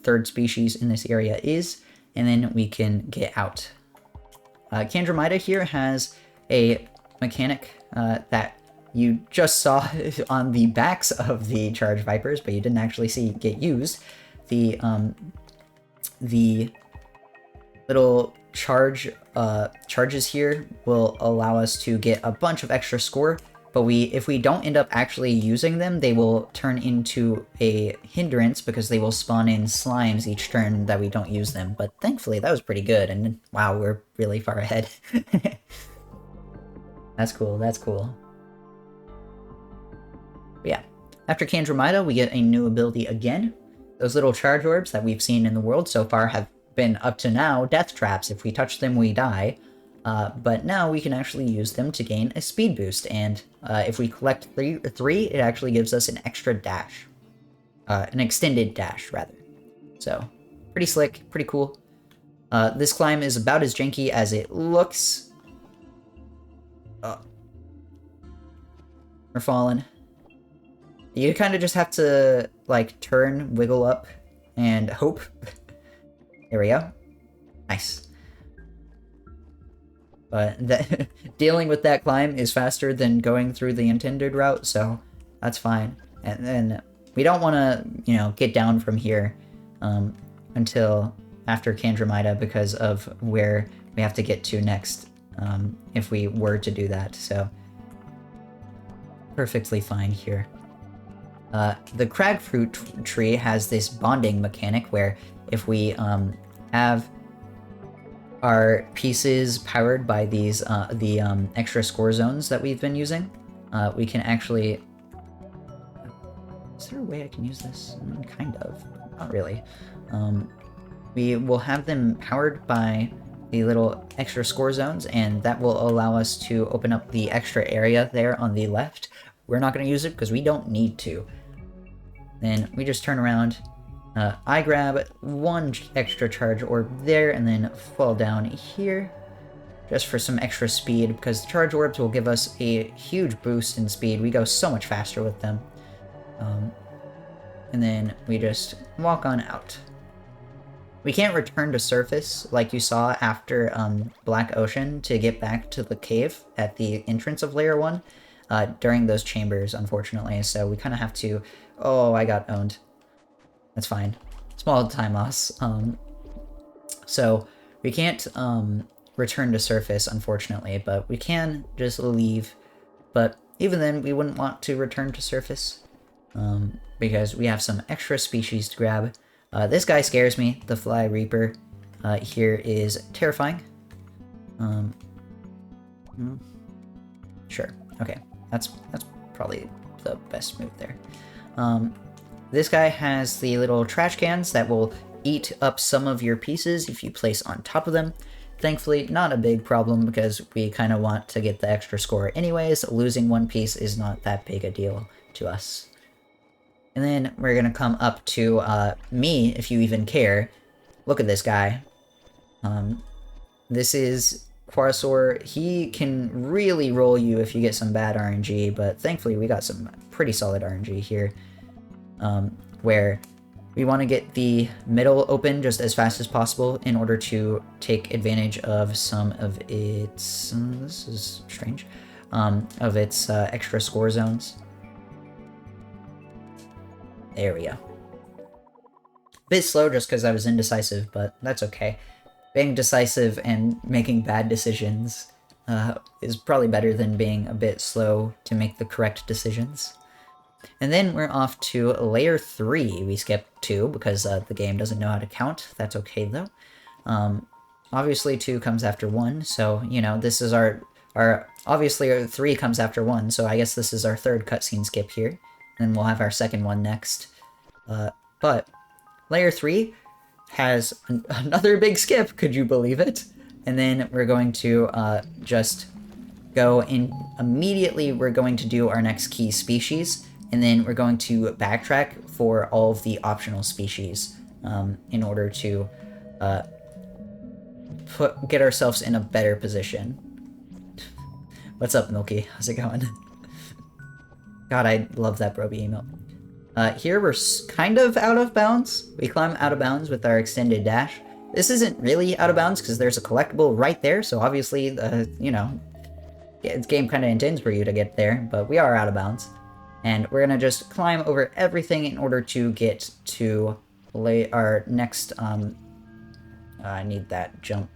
third species in this area is, and then we can get out. Candromida here has a mechanic that you just saw on the backs of the Charge Vipers, but you didn't actually see get used. The little charges here will allow us to get a bunch of extra score, but if we don't end up actually using them, they will turn into a hindrance because they will spawn in slimes each turn that we don't use them. But thankfully, that was pretty good, and wow, we're really far ahead. That's cool, that's cool. But yeah, after Candromida, we get a new ability again. Those little charge orbs that we've seen in the world so far have been, up to now, death traps. If we touch them, we die. But now we can actually use them to gain a speed boost, and if we collect three, it actually gives us an extra dash. An extended dash, rather. So, pretty slick, pretty cool. This climb is about as janky as it looks. We're falling. You kind of just have to, like, turn, wiggle up, and hope. There we go. Nice. But dealing with that climb is faster than going through the intended route, so that's fine. And then we don't want to, you know, get down from here until after Candromida because of where we have to get to next if we were to do that, so perfectly fine here. The crag fruit tree has this bonding mechanic where if we have our pieces powered by these the extra score zones that we've been using, we can actually... Is there a way I can use this? Kind of. Not really. We will have them powered by the little extra score zones, and that will allow us to open up the extra area there on the left. We're not going to use it because we don't need to. Then we just turn around. I grab one extra charge orb there and then fall down here just for some extra speed, because charge orbs will give us a huge boost in speed. We go so much faster with them. And then we just walk on out. We can't return to surface like you saw after Black Ocean to get back to the cave at the entrance of Layer 1 during those chambers, unfortunately. So we kind of have to... Oh, I got owned. That's fine. Small time loss. So we can't return to surface, unfortunately, but we can just leave. But even then, we wouldn't want to return to surface because we have some extra species to grab. This guy scares me. The Fly Reaper here is terrifying. Sure. Okay. That's probably the best move there. This guy has the little trash cans that will eat up some of your pieces if you place on top of them. Thankfully, not a big problem because we kind of want to get the extra score anyways. Losing one piece is not that big a deal to us. And then we're going to come up to me, if you even care. Look at this guy. This is Quarasaur. He can really roll you if you get some bad RNG, but thankfully we got some pretty solid RNG here. Where we want to get the middle open just as fast as possible in order to take advantage of some of its... this is strange. Of its extra score zones. There we go. Bit slow just because I was indecisive, but that's okay. Being decisive and making bad decisions is probably better than being a bit slow to make the correct decisions. And then we're off to Layer 3. We skipped 2 because the game doesn't know how to count. That's okay, though. Obviously, 2 comes after 1, so, you know, this is our obviously, our 3 comes after 1, so I guess this is our third cutscene skip here. And we'll have our second one next. But Layer 3 has another big skip, could you believe it? And then we're going to just go in immediately. We're going to do our next key species, and then we're going to backtrack for all of the optional species in order to get ourselves in a better position. What's up, Milky? How's it going? God, I love that Broby emote. Here we're kind of out of bounds. We climb out of bounds with our extended dash. This isn't really out of bounds because there's a collectible right there, so obviously, you know, the game kind of intends for you to get there, but we are out of bounds. And we're gonna just climb over everything in order to get to our next, I need that jump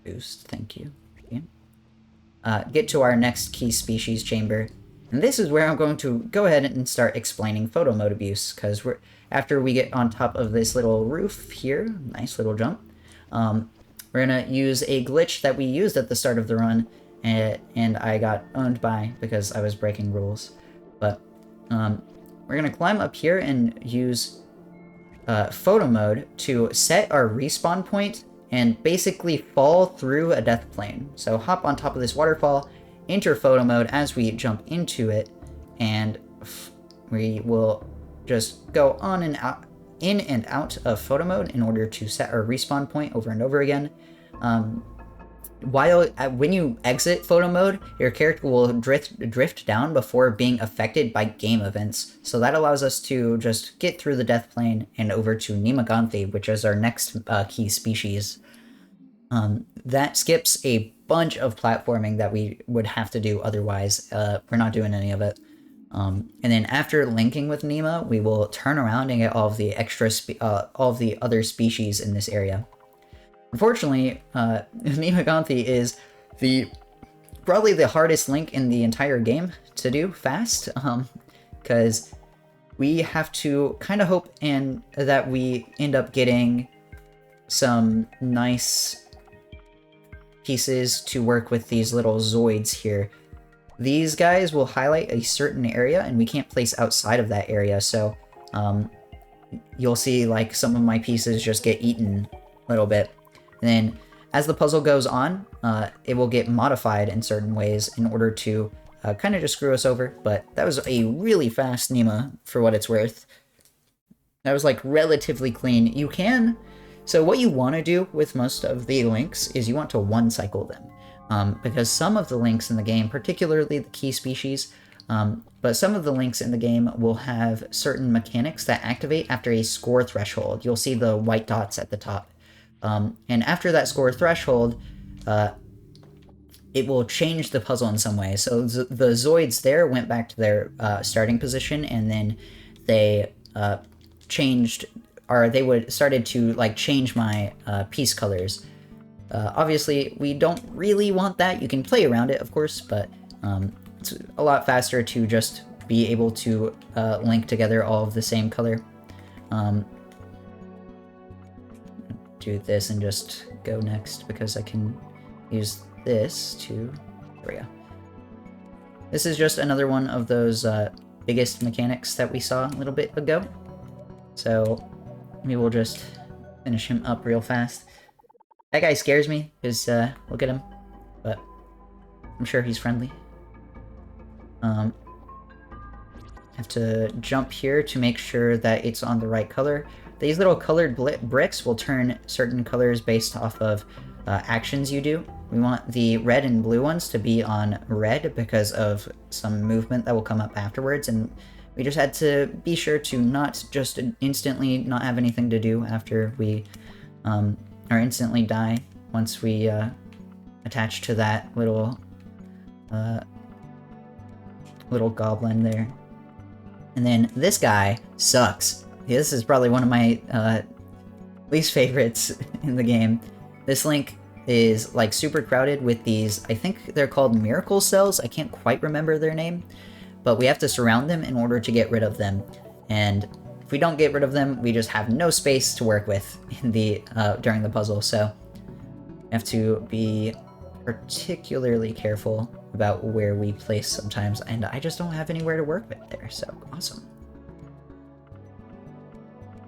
boost, thank you. Yeah. Get to our next key species chamber. And this is where I'm going to go ahead and start explaining photo mode abuse, because after we get on top of this little roof here, nice little jump, we're gonna use a glitch that we used at the start of the run, and I got owned by because I was breaking rules. But we're gonna climb up here and use photo mode to set our respawn point and basically fall through a death plane. So hop on top of this waterfall, enter photo mode as we jump into it, and we will just go on and in and out of photo mode in order to set our respawn point over and over again. When you exit photo mode, your character will drift down before being affected by game events. So that allows us to just get through the death plane and over to Nemaganthi, which is our next key species. That skips a bunch of platforming that we would have to do otherwise. We're not doing any of it. And then after linking with Nema, we will turn around and get all of the all of the other species in this area. Unfortunately, Nemaganthi is probably the hardest link in the entire game to do fast, because we have to kind of hope that we end up getting some nice pieces to work with these little Zoids here. These guys will highlight a certain area, and we can't place outside of that area, so you'll see like some of my pieces just get eaten a little bit. And then as the puzzle goes on, it will get modified in certain ways in order to kind of just screw us over, but that was a really fast Nema for what it's worth. That was like relatively clean. So what you want to do with most of the links is you want to one cycle them, because some of the links in the game, particularly the key species, but some of the links in the game will have certain mechanics that activate after a score threshold. You'll see the white dots at the top. And after that score threshold, it will change the puzzle in some way. So the Zoids there went back to their starting position, and then they started to like change my piece colors. Obviously, we don't really want that. You can play around it, of course, but it's a lot faster to just be able to link together all of the same color. Do this and just go next because I can use this to... There we go. This is just another one of those biggest mechanics that we saw a little bit ago. So maybe we'll just finish him up real fast. That guy scares me because look at him, but I'm sure he's friendly. Have to jump here to make sure that it's on the right color. These little colored bricks will turn certain colors based off of actions you do. We want the red and blue ones to be on red because of some movement that will come up afterwards, and we just had to be sure to not just instantly not have anything to do after we or instantly die once we attach to that little goblin there. And then this guy sucks. Yeah, this is probably one of my least favorites in the game. This link is like super crowded with these, I think they're called miracle cells. I can't quite remember their name, but we have to surround them in order to get rid of them. And if we don't get rid of them, we just have no space to work with in the during the puzzle. So we have to be particularly careful about where we place sometimes, and I just don't have anywhere to work with there, so awesome.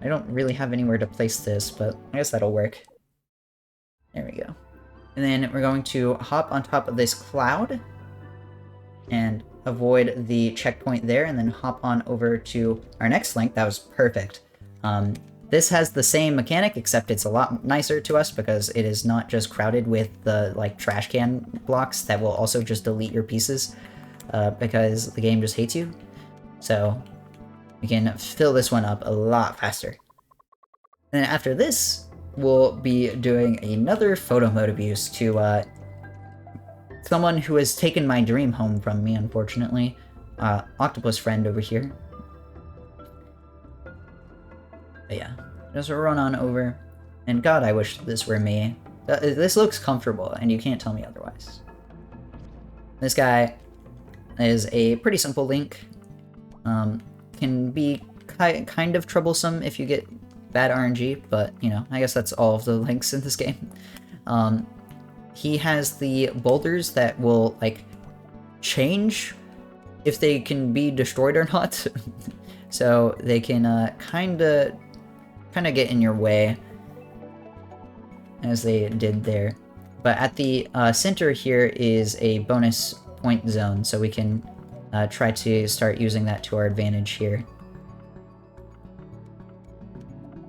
I don't really have anywhere to place this, but I guess that'll work. There we go. And then we're going to hop on top of this cloud and avoid the checkpoint there, and then hop on over to our next link. That was perfect. This has the same mechanic, except it's a lot nicer to us because it is not just crowded with the like trash can blocks that will also just delete your pieces because the game just hates you. So we can fill this one up a lot faster. And then after this, we'll be doing another photo mode abuse to someone who has taken my dream home from me, unfortunately. Octopus friend over here. But yeah, just run on over. And God, I wish this were me. This looks comfortable, and you can't tell me otherwise. This guy is a pretty simple link. Can be kind of troublesome if you get bad RNG, but, you know, I guess that's all of the links in this game. He has the boulders that will, like, change if they can be destroyed or not. So they can kind of get in your way, as they did there. But at the center here is a bonus point zone, so we can try to start using that to our advantage here.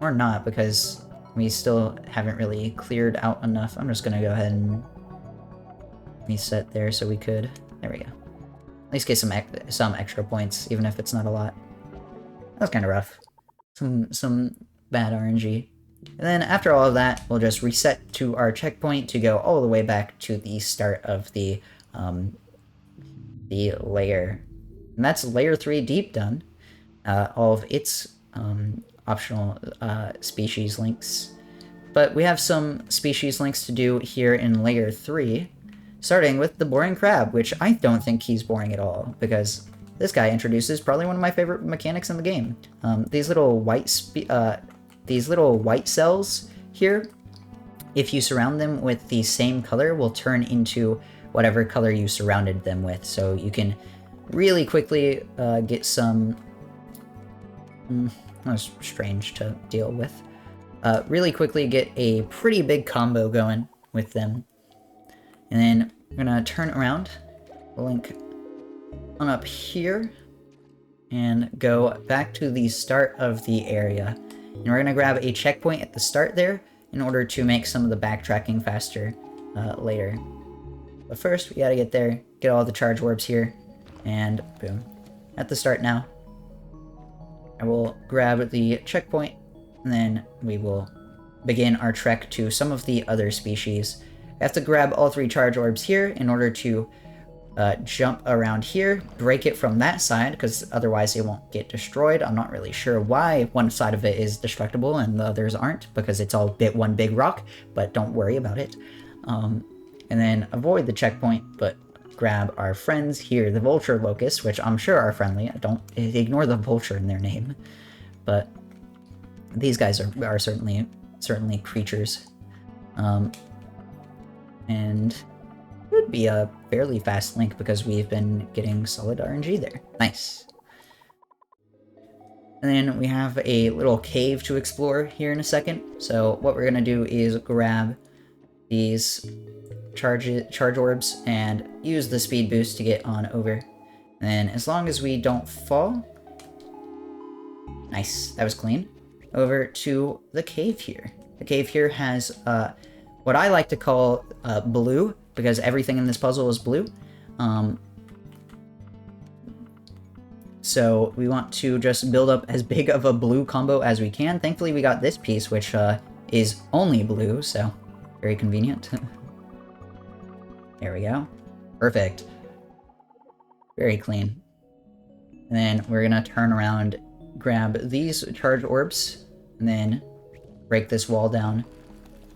Or not, because we still haven't really cleared out enough. I'm just gonna go ahead and reset there so we could. There we go. At least get some extra points, even if it's not a lot. That was kind of rough. Some bad RNG. And then after all of that, we'll just reset to our checkpoint to go all the way back to the start of the layer. And that's layer 3 deep done. All of its optional species links. But we have some species links to do here in layer 3, starting with the boring crab, which I don't think he's boring at all, because this guy introduces probably one of my favorite mechanics in the game. These little white cells here, if you surround them with the same color, will turn into whatever color you surrounded them with. So you can really quickly get some... that was strange to deal with. Really quickly get a pretty big combo going with them. And then we're gonna turn around, link on up here, and go back to the start of the area. And we're gonna grab a checkpoint at the start there in order to make some of the backtracking faster later. But first, we gotta get there, get all the charge orbs here, and boom. At the start now. I will grab the checkpoint, and then we will begin our trek to some of the other species. I have to grab all 3 charge orbs here in order to jump around here, break it from that side, because otherwise it won't get destroyed. I'm not really sure why one side of it is destructible and the others aren't, because it's all one big rock, but don't worry about it. And then avoid the checkpoint, but grab our friends here, the vulture locusts, which I'm sure are friendly. Don't ignore the vulture in their name, but these guys are certainly creatures, and would be a fairly fast link because we've been getting solid RNG there. Nice. And then we have a little cave to explore here in a second. So what we're gonna do is grab these charge orbs and use the speed boost to get on over. And as long as we don't fall, nice, that was clean, over to the cave here. The cave here has what I like to call blue, because everything in this puzzle is blue. So we want to just build up as big of a blue combo as we can. Thankfully we got this piece, which is only blue, so very convenient. There we go. Perfect. Very clean. And then we're gonna turn around, grab these charge orbs, and then break this wall down.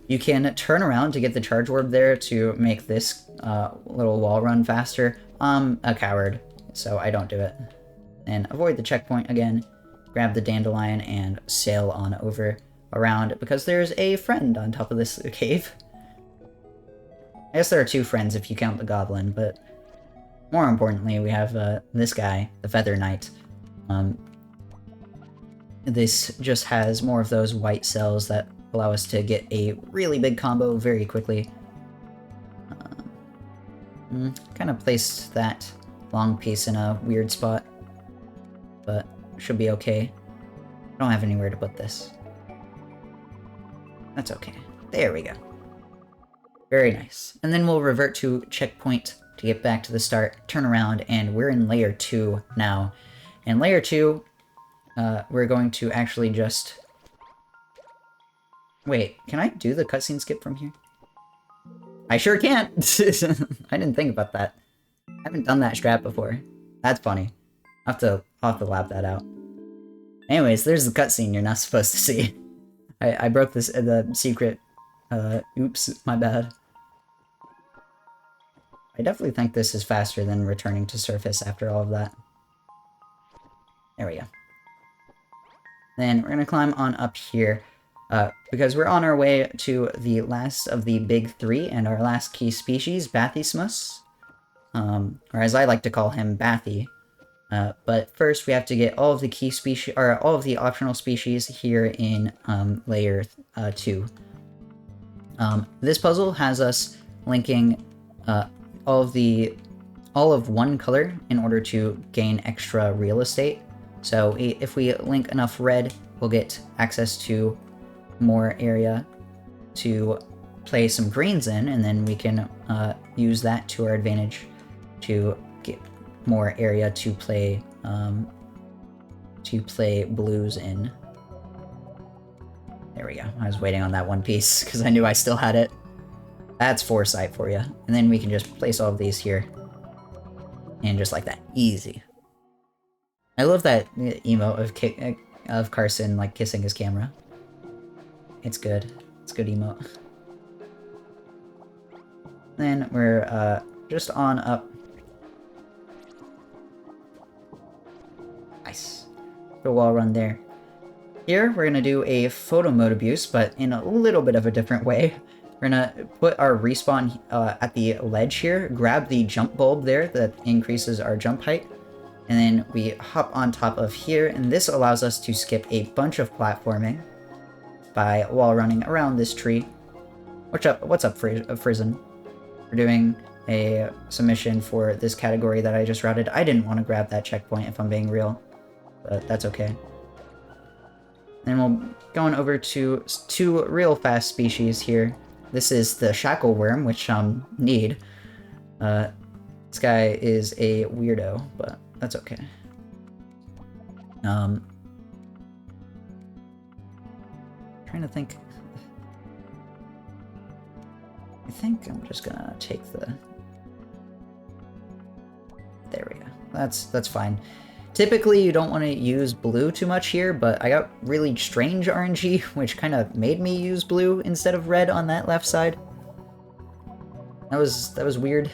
You can turn around to get the charge orb there to make this little wall run faster. I'm a coward, so I don't do it. And avoid the checkpoint again, grab the dandelion, and sail on over around, because there's a friend on top of this cave. I guess there are 2 friends if you count the goblin, but more importantly, we have this guy, the Feather Knight. This just has more of those white cells that allow us to get a really big combo very quickly. Kind of placed that long piece in a weird spot, but should be okay. I don't have anywhere to put this. That's okay. There we go. Very nice. And then we'll revert to checkpoint to get back to the start, turn around, and we're in layer 2 now. In layer 2, we're going to actually just... Wait, can I do the cutscene skip from here? I sure can't! I didn't think about that. I haven't done that strat before. That's funny. I'll have to lab that out. Anyways, there's the cutscene you're not supposed to see. I broke the secret. Oops, my bad. I definitely think this is faster than returning to surface after all of that. There we go. Then we're gonna climb on up here, because we're on our way to the last of the big 3 and our last key species, Bathysimus. Or as I like to call him, Bathy. But first we have to get all of the key species, or all of the optional species here in layer 2. This puzzle has us linking all of one color in order to gain extra real estate. So if we link enough red, we'll get access to more area to play some greens in, and then we can use that to our advantage to get more area to play blues in. There we go. I was waiting on that one piece because I knew I still had it. That's foresight for you. And then we can just place all of these here. And just like that. Easy. I love that emote of Carson like kissing his camera. It's good. It's good emote. Then we're just on up. Nice. The wall run there. Here, we're going to do a photo mode abuse, but in a little bit of a different way. We're going to put our respawn at the ledge here, grab the jump bulb there that increases our jump height, and then we hop on top of here, and this allows us to skip a bunch of platforming by wall running around this tree. What's up, Frizen? We're doing a submission for this category that I just routed. I didn't want to grab that checkpoint, if I'm being real, but that's okay. Then we'll going over to two real fast species here. This is the shackle worm, which need. This guy is a weirdo, but that's okay. Trying to think. I think I'm just gonna take the. There we go. That's fine. Typically, you don't want to use blue too much here, but I got really strange RNG, which kind of made me use blue instead of red on that left side. That was weird.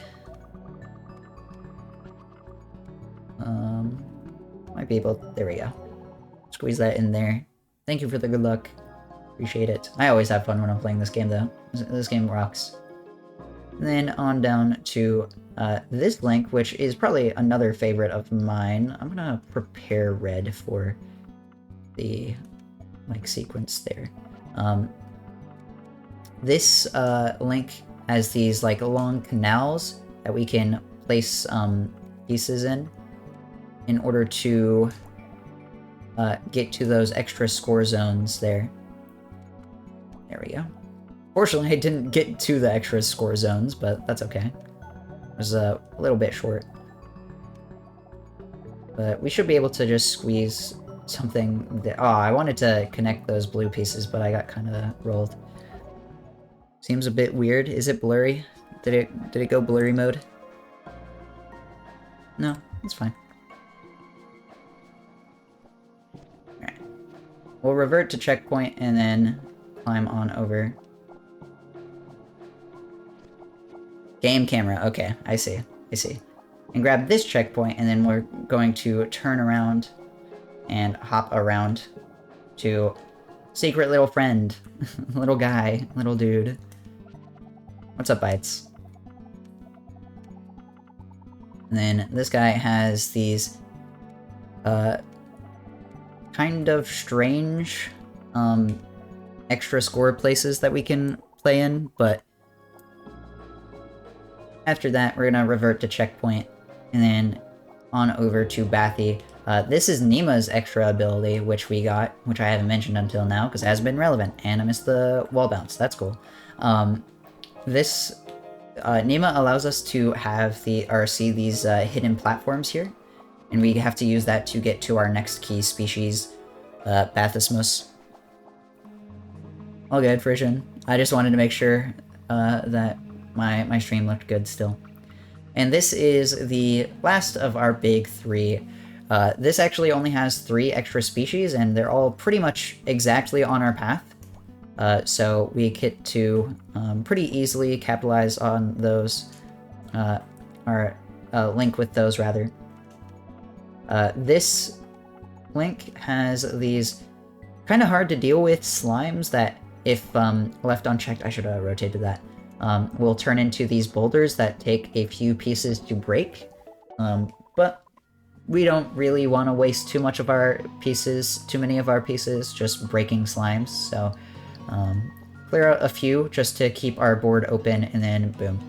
Might be able. There we go. Squeeze that in there. Thank you for the good luck. Appreciate it. I always have fun when I'm playing this game, though. This game rocks. And then on down to this link, which is probably another favorite of mine. I'm gonna prepare red for the sequence there. This link has these long canals that we can place pieces in order to get to those extra score zones there. There we go. Fortunately, I didn't get to the extra score zones, but that's okay. It was a little bit short. But we should be able to just squeeze something that... Oh, I wanted to connect those blue pieces, but I got kind of rolled. Seems a bit weird. Is it blurry? Did it go blurry mode? No, it's fine. Alright. We'll revert to checkpoint and then climb on over. Game camera. Okay, I see. And grab this checkpoint, and then we're going to turn around and hop around to secret little friend. Little guy. Little dude. What's up, Bites? And then this guy has these kind of strange extra score places that we can play in, but after that, we're gonna revert to checkpoint, and then on over to Bathy. This is Nima's extra ability, which we got, which I haven't mentioned until now, because it hasn't been relevant, and I missed the wall bounce. That's cool. This Nima allows us to have see these hidden platforms here, and we have to use that to get to our next key species, Bathismus. All good, Frisian. I just wanted to make sure that my stream looked good still. And this is the last of our big three. This actually only has 3 extra species, and they're all pretty much exactly on our path. So we get to pretty easily capitalize on those, or link with those, rather. This link has these kind of hard to deal with slimes that, if left unchecked, I should have rotated that, will turn into these boulders that take a few pieces to break. But we don't really want to waste too many of our pieces just breaking slimes, so clear out a few just to keep our board open, and then boom.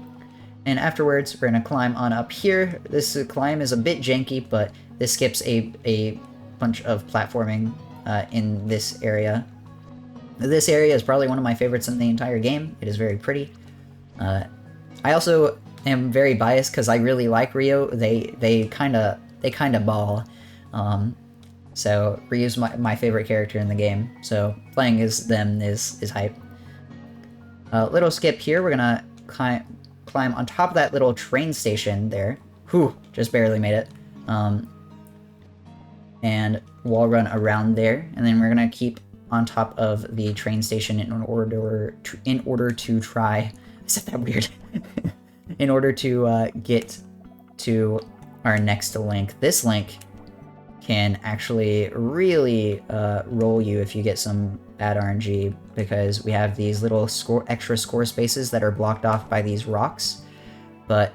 And afterwards, we're going to climb on up here. This climb is a bit janky, but this skips a bunch of platforming in this area. This area is probably one of my favorites in the entire game. It is very pretty. I also am very biased because I really like Rio. They kind of ball. So Ryu's my favorite character in the game. So playing as them is hype. Little skip here. We're gonna climb on top of that little train station there. Whew, just barely made it. And wall run around there, and then we're gonna keep on top of the train station in order to try. I said that weird. In order to get to our next link. This link can actually really roll you if you get some bad RNG, because we have these little extra score spaces that are blocked off by these rocks. But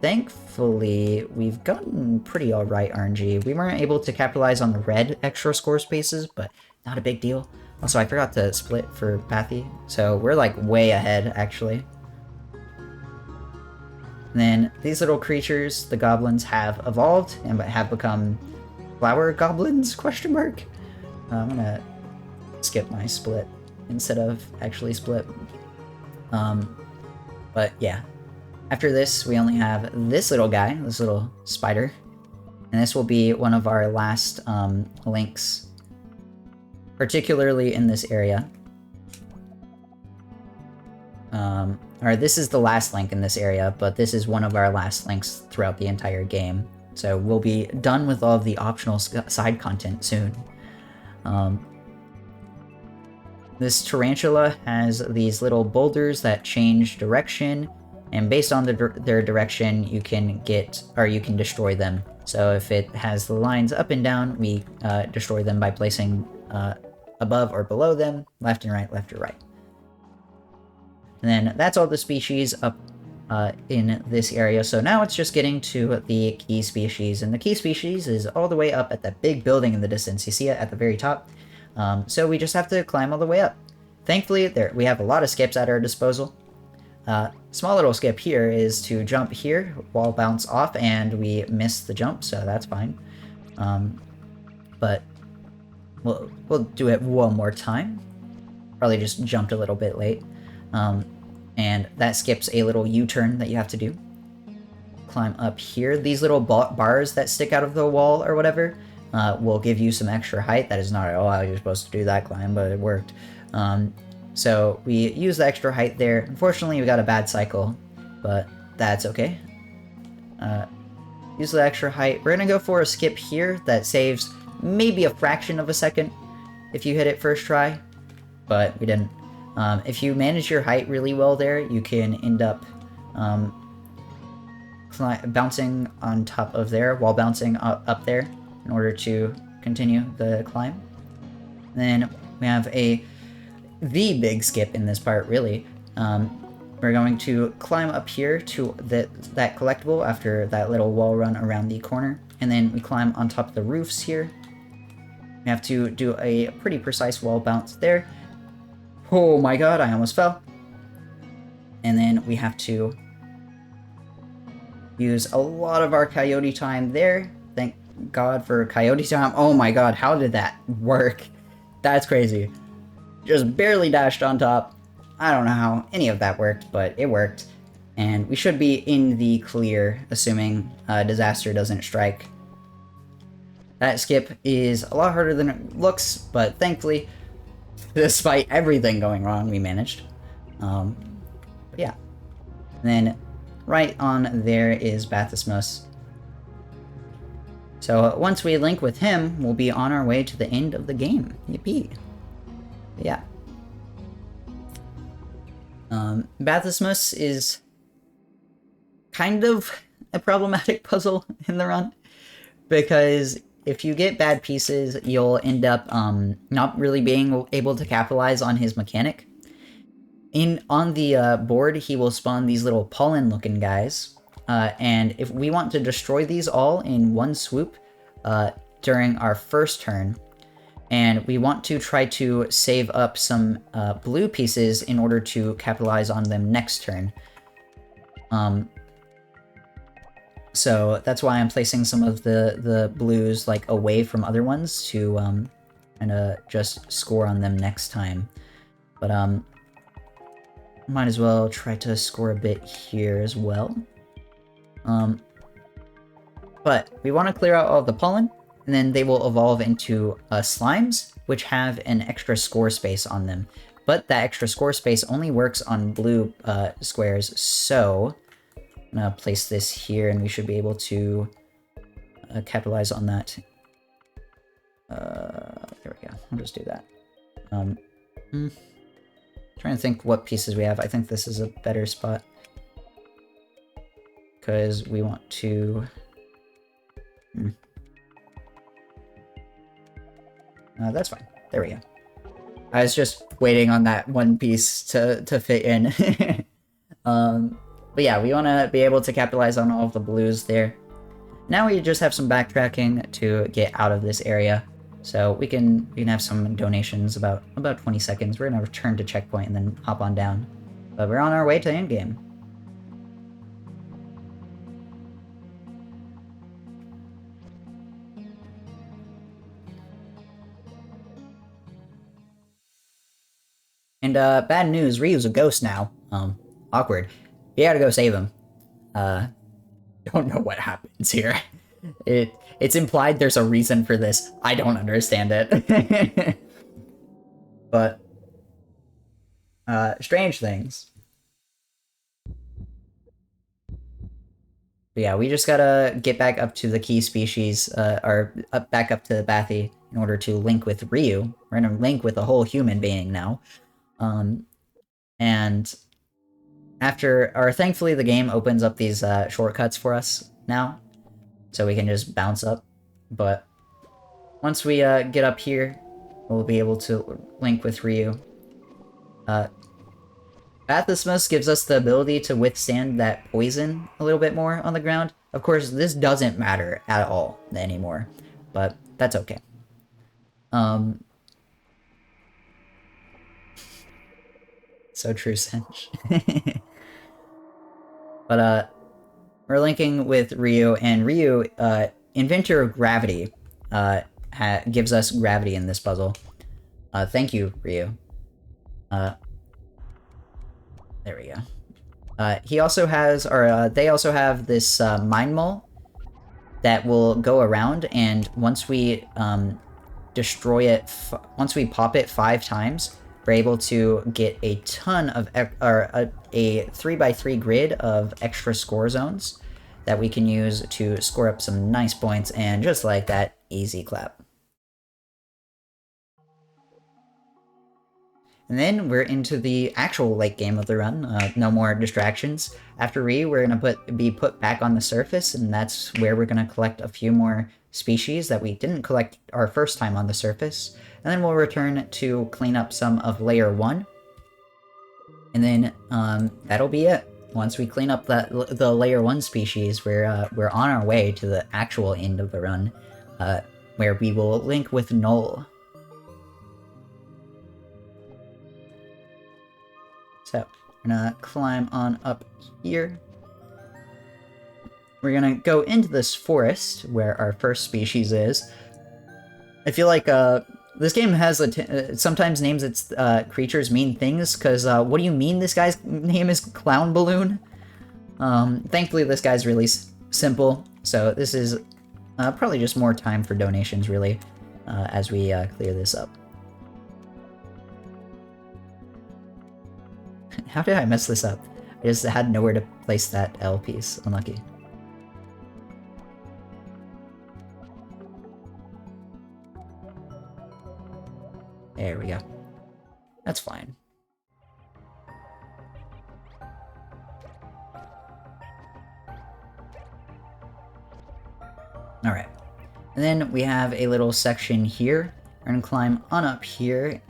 thankfully, we've gotten pretty alright RNG. We weren't able to capitalize on the red extra score spaces, but not a big deal. Also, I forgot to split for Pathy, so we're like way ahead, actually. And then these little creatures, the goblins, have evolved and have become flower goblins, question mark? I'm gonna skip my split instead of actually split. But yeah. After this, we only have this little guy, this little spider. And this will be one of our last links, particularly in this area. Or this is the last link in this area, but this is one of our last links throughout the entire game. So we'll be done with all of the optional side content soon. This tarantula has these little boulders that change direction, and based on their direction, you can destroy them. So if it has the lines up and down, we destroy them by placing above or below them, left and right, left or right. And then that's all the species up in this area. So now it's just getting to the key species. And the key species is all the way up at that big building in the distance. You see it at the very top. So we just have to climb all the way up. Thankfully, we have a lot of skips at our disposal. Small little skip here is to jump here, wall bounce off, and we missed the jump, so that's fine. But we'll do it one more time. Probably just jumped a little bit late. And that skips a little U-turn that you have to do. Climb up here. These little bars that stick out of the wall or whatever will give you some extra height. That is not at all how you're supposed to do that climb, but it worked. So we use the extra height there. Unfortunately, we got a bad cycle, but that's okay. Use the extra height. We're gonna go for a skip here that saves maybe a fraction of a second if you hit it first try, but we didn't. If you manage your height really well there, you can end up bouncing on top of there while bouncing up there in order to continue the climb. And then we have the big skip in this part, really. We're going to climb up here to that collectible after that little wall run around the corner, and then we climb on top of the roofs here. We have to do a pretty precise wall bounce there. Oh my god, I almost fell. And then we have to use a lot of our coyote time there. Thank god for coyote time. Oh my god, how did that work? That's crazy. Just barely dashed on top. I don't know how any of that worked, but it worked. And we should be in the clear, assuming disaster doesn't strike. That skip is a lot harder than it looks, but thankfully, despite everything going wrong, we managed. But yeah. And then right on there is Bathismus. So once we link with him, we'll be on our way to the end of the game. Yippee. But yeah. Bathismus is kind of a problematic puzzle in the run, because if you get bad pieces, you'll end up not really being able to capitalize on his mechanic. On the board, he will spawn these little pollen-looking guys, and if we want to destroy these all in one swoop during our first turn, and we want to try to save up some blue pieces in order to capitalize on them next turn. So that's why I'm placing some of the blues like away from other ones to kind of just score on them next time. But might as well try to score a bit here as well. But we want to clear out all of the pollen, and then they will evolve into slimes, which have an extra score space on them. But that extra score space only works on blue squares, so I'm gonna place this here, and we should be able to capitalize on that. There we go. I'll just do that. Trying to think what pieces we have. I think this is a better spot because we want to. That's fine. There we go. I was just waiting on that one piece to fit in. But yeah, we want to be able to capitalize on all of the blues there. Now we just have some backtracking to get out of this area. So we can have some donations about 20 seconds. We're gonna return to checkpoint and then hop on down. But we're on our way to endgame. And bad news, Ryu's a ghost now. Awkward. You gotta go save him. Don't know what happens here. It's implied there's a reason for this. I don't understand it. But strange things. But yeah, we just gotta get back up to the key species, or back up to the Bathy in order to link with Ryu. We're gonna link with a whole human being now. And thankfully the game opens up these shortcuts for us now, so we can just bounce up. But once we get up here, we'll be able to link with Ryu. Bathismus gives us the ability to withstand that poison a little bit more on the ground. Of course, this doesn't matter at all anymore, but that's okay. So true, Sench. But we're linking with Ryu, and Ryu, inventor of gravity, gives us gravity in this puzzle. Thank you, Ryu. There we go. He also has, or they also have this mine mole that will go around, and once we destroy it, once we pop it 5 times, we're able to get a ton of, a 3x3 grid of extra score zones that we can use to score up some nice points, and just like that, easy clap. And then we're into the actual late game of the run. No more distractions. After Ryu, we're gonna be put back on the surface, and that's where we're gonna collect a few more species that we didn't collect our first time on the surface. And then we'll return to clean up some of layer 1. And then that'll be it. Once we clean up the layer 1 species, we're on our way to the actual end of the run, where we will link with Null. So, we're gonna climb on up here. We're gonna go into this forest where our first species is. I feel like this game has sometimes names its creatures mean things, because what do you mean this guy's name is Clown Balloon? Thankfully this guy's really simple, so this is probably just more time for donations, really, as we clear this up. How did I mess this up? I just had nowhere to place that L piece. Unlucky. There we go. That's fine. Alright. And then we have a little section here. We're gonna climb on up here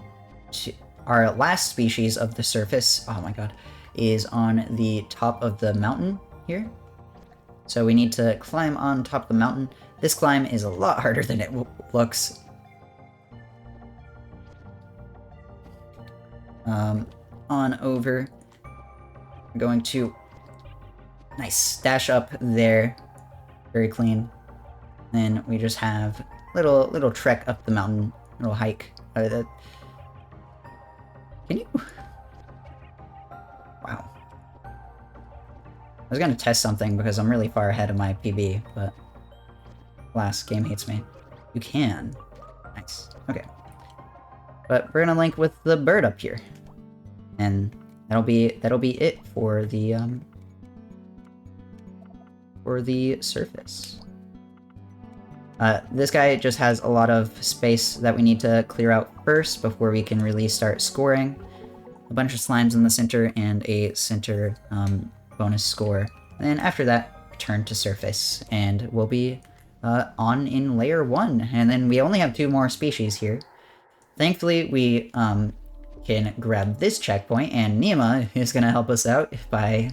to our last species of the surface, oh my god, is on the top of the mountain here. So we need to climb on top of the mountain. This climb is a lot harder than it looks. On over. We're going to... Nice, dash up there. Very clean. Then we just have little trek up the mountain, little hike. Can you? Wow. I was gonna test something because I'm really far ahead of my PB, but alas, game hates me. You can. Nice. Okay. But we're gonna link with the bird up here, and that'll be it for the surface. This guy just has a lot of space that we need to clear out first before we can really start scoring. A bunch of slimes in the center and a center bonus score. And then after that, turn to surface, and we'll be on in layer 1. And then we only have 2 more species here. Thankfully, we can grab this checkpoint, and Nima is going to help us out by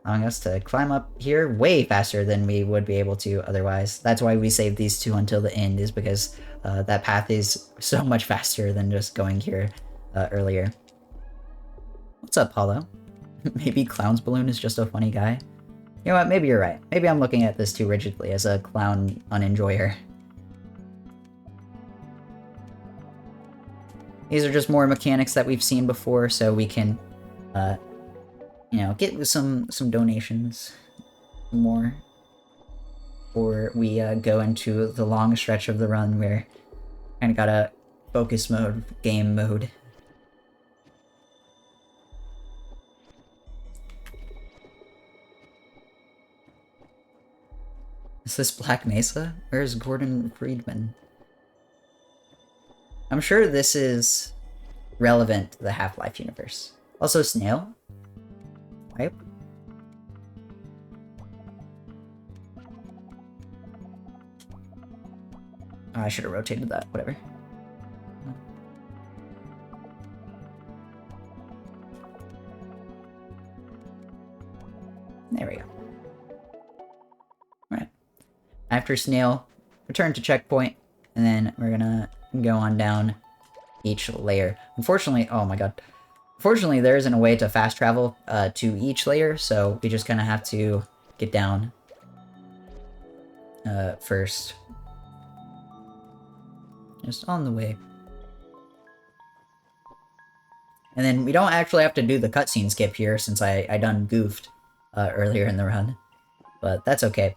allowing us to climb up here way faster than we would be able to otherwise. That's why we saved these 2 until the end, is because that path is so much faster than just going here earlier. What's up, Paulo? Maybe Clown's Balloon is just a funny guy? You know what, maybe you're right. Maybe I'm looking at this too rigidly as a clown unenjoyer. These are just more mechanics that we've seen before, so we can you know, get some donations more, or we go into the long stretch of the run where kind of got a focus mode, game mode. Is this Black Mesa? Where's Gordon Friedman? I'm sure this is relevant to the Half-Life universe. Also, Snail? Wipe? Oh, I should have rotated that, whatever. There we go. Alright. After Snail, return to checkpoint, and then we're gonna go on down each layer. Unfortunately, oh my god. Unfortunately, there isn't a way to fast travel to each layer, so we just kind of have to get down first. Just on the way. And then we don't actually have to do the cutscene skip here, since I done goofed earlier in the run. But that's okay.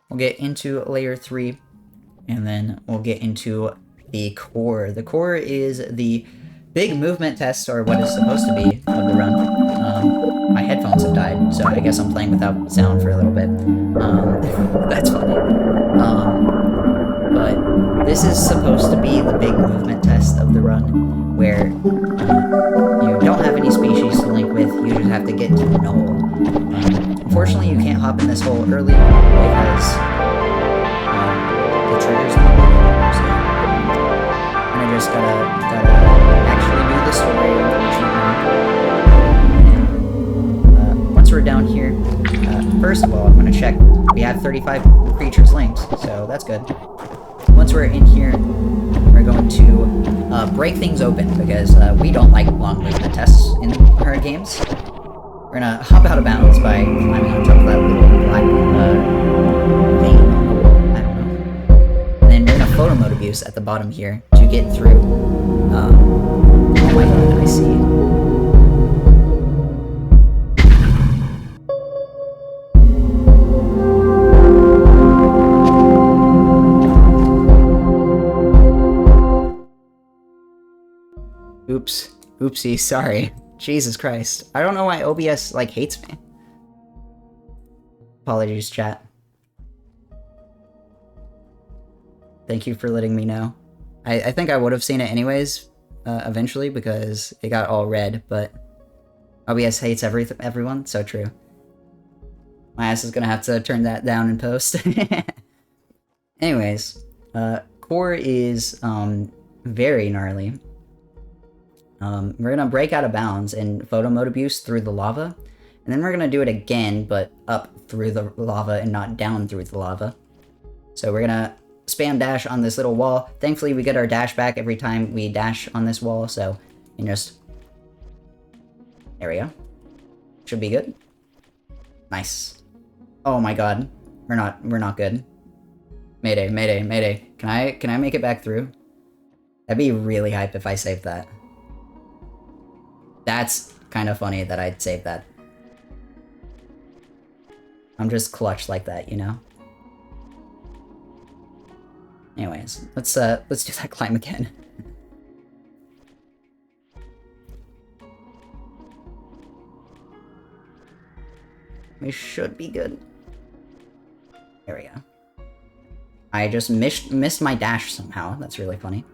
We'll get into layer 3, and then we'll get into the core. The core is the big movement test, or what is supposed to be, of the run. My headphones have died, so I guess I'm playing without sound for a little bit. That's funny. But this is supposed to be the big movement test of the run, where you don't have any species to link with, you just have to get to the knoll. Unfortunately, you can't hop in this hole early because the trigger's not working, so and I just gotta actually do the story, unfortunately. Once we're down here, first of all, I'm gonna check. We have 35 creatures linked, so that's good. Once we're in here, we're going to break things open because we don't like long movement tests in our games. We're gonna hop out of bounds by climbing on top of that little black vein. I don't know. And then we're gonna photo mode abuse at the bottom here to get through. Oh my god, I see. Oops. Oopsie, sorry. Jesus Christ. I don't know why OBS, like, hates me. Apologies, chat. Thank you for letting me know. I think I would have seen it anyways, eventually, because it got all red, but OBS hates everyone, so true. My ass is gonna have to turn that down in post. Anyways, core is, very gnarly. We're gonna break out of bounds and photo mode abuse through the lava, and then we're gonna do it again, but up through the lava and not down through the lava. So we're gonna spam dash on this little wall. Thankfully, we get our dash back every time we dash on this wall, so, And just... There we go. Should be good. Nice. Oh my god. We're not good. Mayday, mayday, mayday. Can I make it back through? That'd be really hype if I saved that. That's kind of funny that I'd save that. I'm just clutch like that, you know? Anyways, let's do that climb again. We should be good. There we go. I just missed my dash somehow. That's really funny.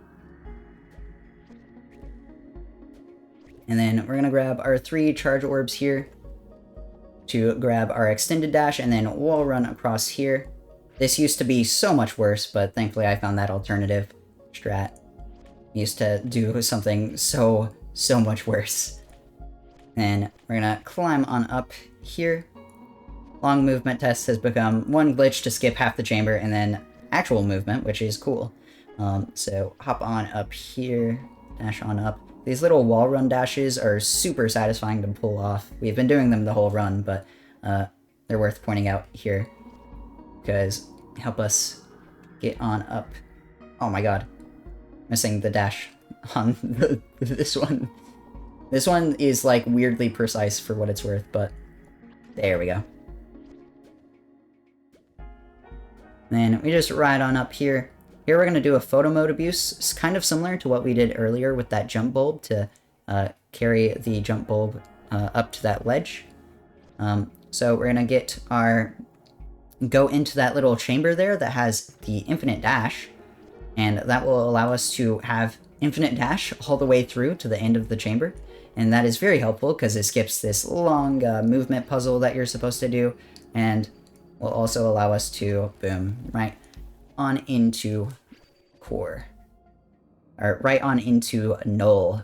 And then we're gonna grab our 3 charge orbs here to grab our extended dash, and then wall run across here. This used to be so much worse, but thankfully I found that alternative strat. Used to do something so much worse. And we're gonna climb on up here. Long movement test has become one glitch to skip half the chamber, and then actual movement, which is cool. So hop on up here, dash on up. These little wall run dashes are super satisfying to pull off. We've been doing them the whole run, but they're worth pointing out here because they help us get on up. Oh my god. Missing the dash on this one. This one is like weirdly precise for what it's worth, but there we go. Then we just ride on up here. Here we're going to do a photo mode abuse. It's kind of similar to what we did earlier with that jump bulb to carry the jump bulb up to that ledge. So we're going to go into that little chamber there that has the infinite dash, and that will allow us to have infinite dash all the way through to the end of the chamber. And that is very helpful because it skips this long movement puzzle that you're supposed to do, and will also allow us to, boom, right on into core. Or right on into null.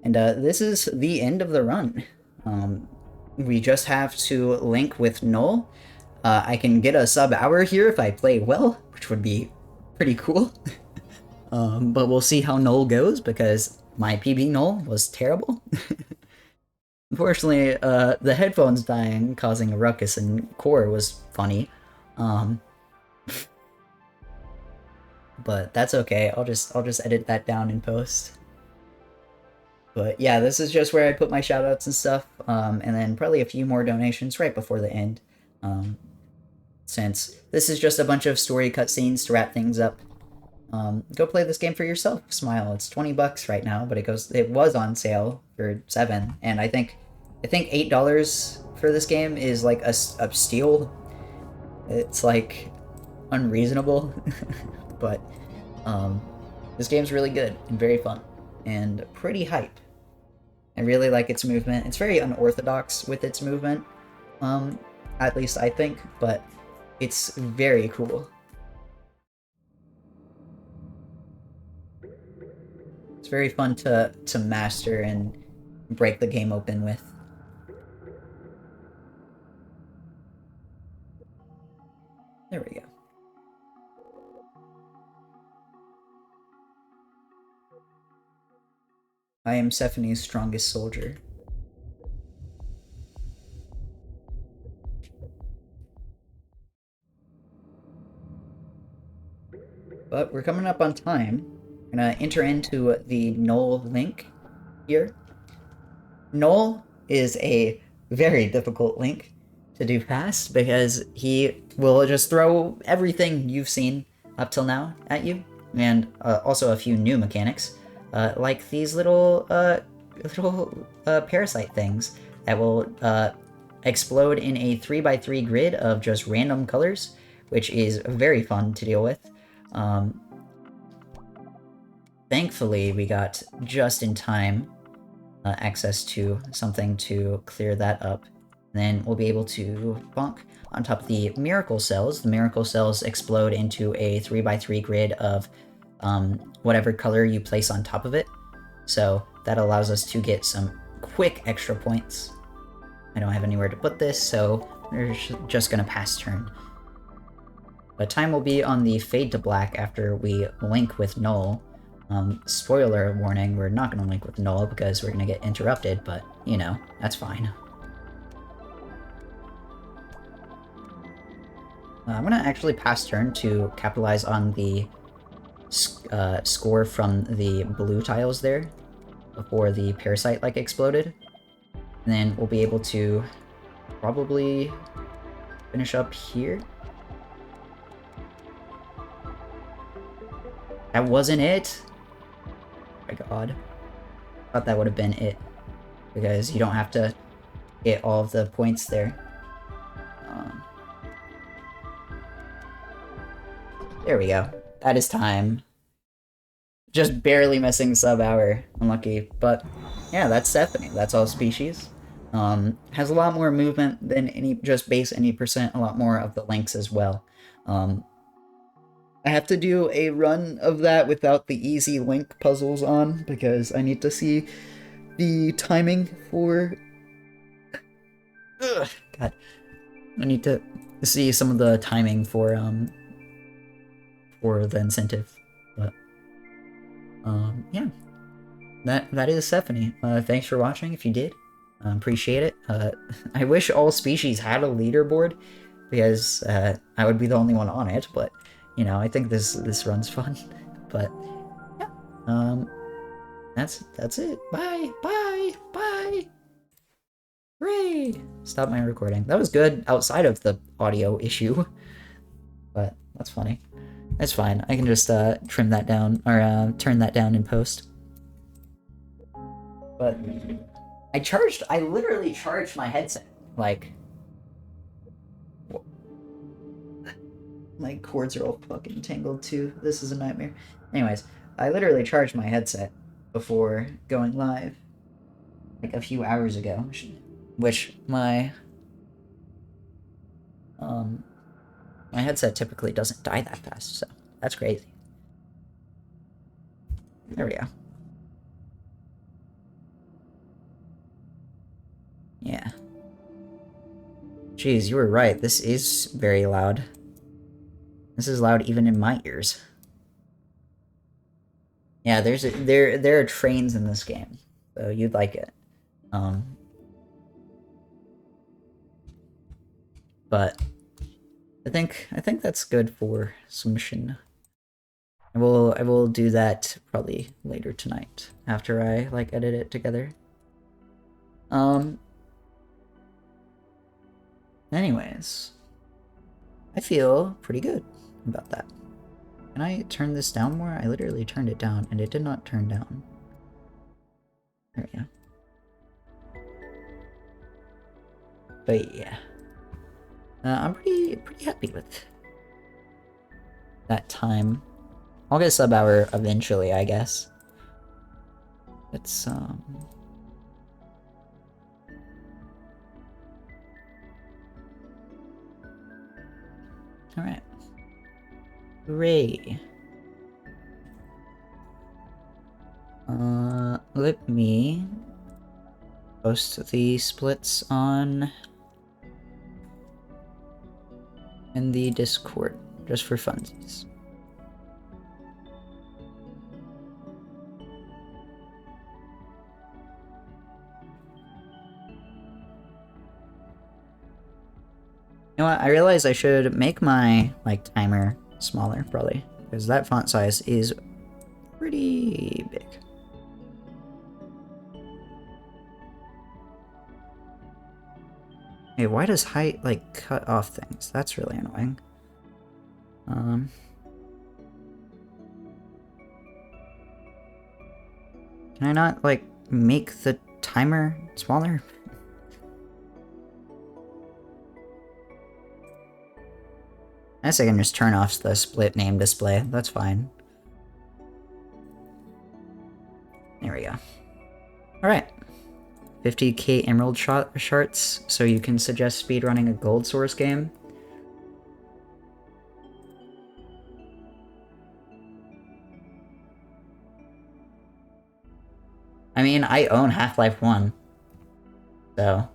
And this is the end of the run. We just have to link with null. I can get a sub-hour here if I play well, which would be pretty cool. But we'll see how null goes, because my PB null was terrible. Unfortunately, the headphones dying, causing a ruckus in core was funny. But that's okay. I'll just edit that down in post. But yeah, this is just where I put my shoutouts and stuff, and then probably a few more donations right before the end. Since this is just a bunch of story cutscenes to wrap things up. Go play this game for yourself. Smile. It's $20 right now, but it was on sale for $7, and I think $8 for this game is like a steal. It's like unreasonable, but this game's really good and very fun and pretty hype. I really like its movement. It's very unorthodox with its movement, at least I think, but it's very cool. It's very fun to master and break the game open with. There we go. I am Sephonie's strongest soldier. But we're coming up on time. We're gonna enter into the null link here. Null is a very difficult link to do fast because he will just throw everything you've seen up till now at you, and also a few new mechanics, like these little parasite things that will explode in a 3x3 grid of just random colors, which is very fun to deal with. Thankfully, we got just in time access to something to clear that up. Then we'll be able to bonk on top of the miracle cells. The miracle cells explode into a 3x3 grid of whatever color you place on top of it. So that allows us to get some quick extra points. I don't have anywhere to put this, so we're just gonna pass turn. But time will be on the fade to black after we link with null. Spoiler warning, we're not gonna link with Noah because we're gonna get interrupted, but, you know, that's fine. I'm gonna actually pass turn to capitalize on the score from the blue tiles there before the parasite, like, exploded. And then we'll be able to probably finish up here. That wasn't it? Oh my god. I thought that would have been it. Because you don't have to hit all of the points there. There we go. That is time. Just barely missing sub-hour. Unlucky. But yeah, that's Sephonie. That's all species. Has a lot more movement than just base any percent, a lot more of the links as well. I have to do a run of that without the easy link puzzles on, because I need to see the timing for... Ugh, God. I need to see some of the timing for the incentive. But, yeah. That is Sephonie. Thanks for watching if you did. Appreciate it. I wish all species had a leaderboard, because I would be the only one on it, but, you know, I think this run's fun. But, yeah. That's it. Bye! Bye! Bye! Hooray! Stop my recording. That was good outside of the audio issue. But, that's funny. That's fine. I can just trim that down, or turn that down in post. But I literally charged my headset. Like, my cords are all fucking tangled too. This is a nightmare. Anyways, I literally charged my headset before going live, like a few hours ago, which my headset typically doesn't die that fast, so that's crazy. There we go. Yeah. Jeez, you were right. This is very loud. This is loud even in my ears. Yeah, there are trains in this game, so you'd like it. But I think that's good for submission. I will do that probably later tonight after I like edit it together. Anyways, I feel pretty good about that. Can I turn this down more? I literally turned it down and it did not turn down. There we go. But yeah. I'm pretty happy with that time. I'll get a sub hour eventually, I guess. It's alright. Hooray. Let me post the splits on in the Discord, just for funsies. You know what, I realized I should make my, like, timer smaller, probably, because that font size is pretty big. Hey, why does height, like, cut off things? That's really annoying. Can I not, like, make the timer smaller? I guess I can just turn off the split name display. That's fine. There we go. Alright. 50k emerald shards, so you can suggest speedrunning a gold source game. I mean, I own Half-Life 1, so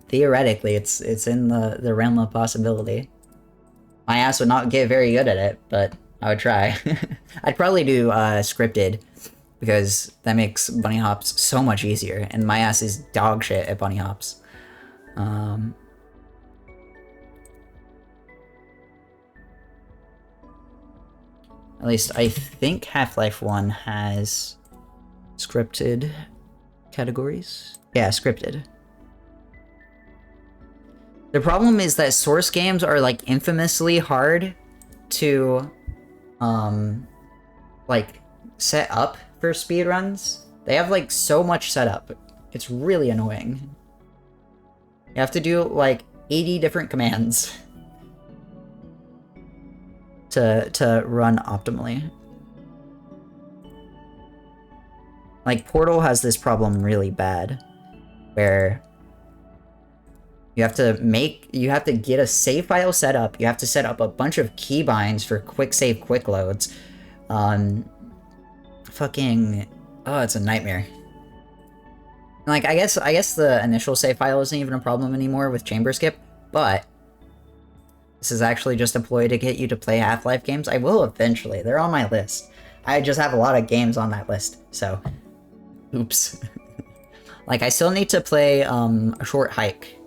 theoretically it's in the realm of possibility. My ass would not get very good at it, but I would try. I'd probably do scripted, because that makes bunny hops so much easier, and my ass is dog shit at bunny hops. At least I think Half-Life 1 has scripted categories. Yeah, scripted. The problem is that Source games are like infamously hard to like set up for speedruns. They have like so much setup. It's really annoying. You have to do like 80 different commands to run optimally. Like Portal has this problem really bad, where you have to get a save file set up. You have to set up a bunch of keybinds for quick save, quick loads. Fucking, oh, it's a nightmare. Like, I guess the initial save file isn't even a problem anymore with chamber skip, but this is actually just a ploy to get you to play Half-Life games. I will eventually. They're on my list. I just have a lot of games on that list, so oops. Like, I still need to play A Short Hike.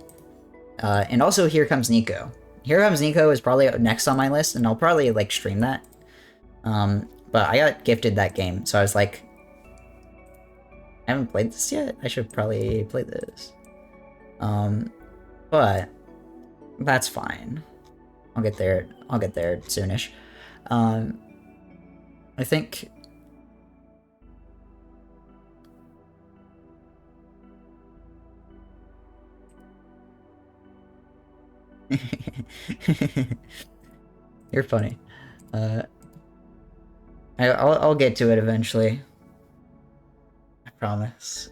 And also Here Comes Nico. Here Comes Nico is probably next on my list, and I'll probably, like, stream that. But I got gifted that game, so I was like, I haven't played this yet? I should probably play this. But that's fine. I'll get there soonish. I think... You're funny. I'll get to it eventually. I promise.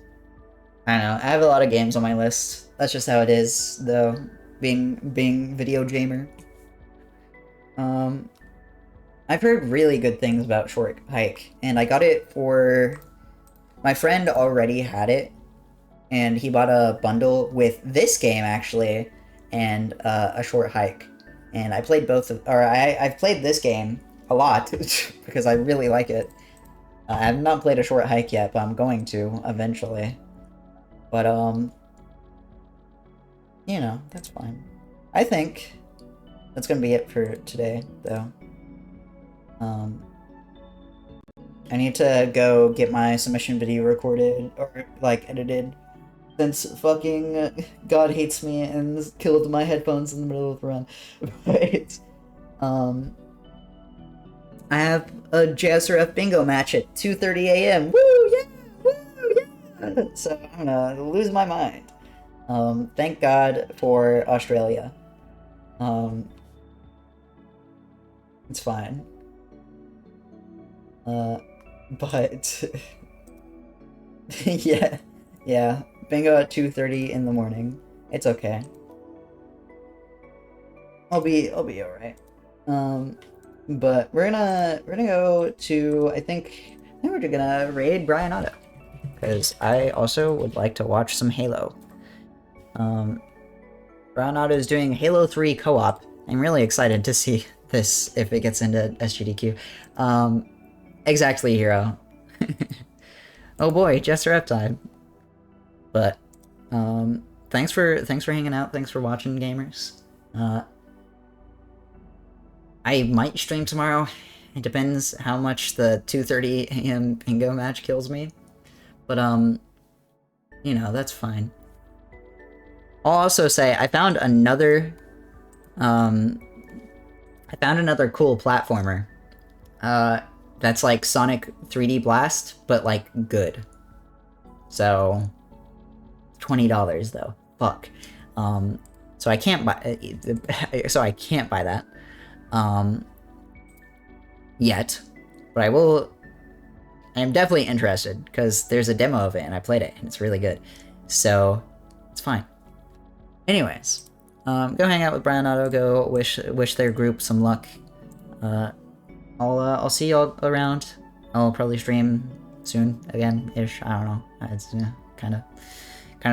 I don't know. I have a lot of games on my list. That's just how it is, though. Being video gamer. I've heard really good things about Short Hike, and I got it for... My friend already had it, and he bought a bundle with this game, actually, and A Short Hike. And I played both of... Or I've played this game a lot, because I really like it. I have not played A Short Hike yet, but I'm going to, eventually. But, you know, that's fine. I think that's gonna be it for today, though. I need to go get my submission video recorded, or, like, edited, since fucking God hates me and killed my headphones in the middle of the run. But, I have a JSRF bingo match at 2:30 a.m. Woo, yeah! Woo, yeah! So I'm gonna lose my mind. Thank God for Australia. It's fine. But yeah, bingo at 2:30 in the morning. It's okay. I'll be alright. But we're gonna go to, I think we're gonna raid Brian Otto, because I also would like to watch some Halo. Brian Otto is doing Halo 3 co-op. I'm really excited to see this if it gets into SGDQ. Exactly, Hero. Oh boy, Jester Up time. But thanks for hanging out. Thanks for watching, gamers. I might stream tomorrow. It depends how much the 2:30 a.m. bingo match kills me. But you know, that's fine. I'll also say I found another cool platformer. That's like Sonic 3D Blast, but like good. So $20 though. Fuck. So I can't buy. So I can't buy that. Yet, but I will. I am definitely interested because there's a demo of it and I played it and it's really good. So it's fine. Anyways, go hang out with Brian Otto. Go wish their group some luck. I'll see y'all around. I'll probably stream soon again ish. I don't know. It's kind of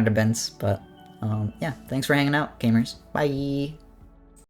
depends, but yeah. Thanks for hanging out, gamers. Bye.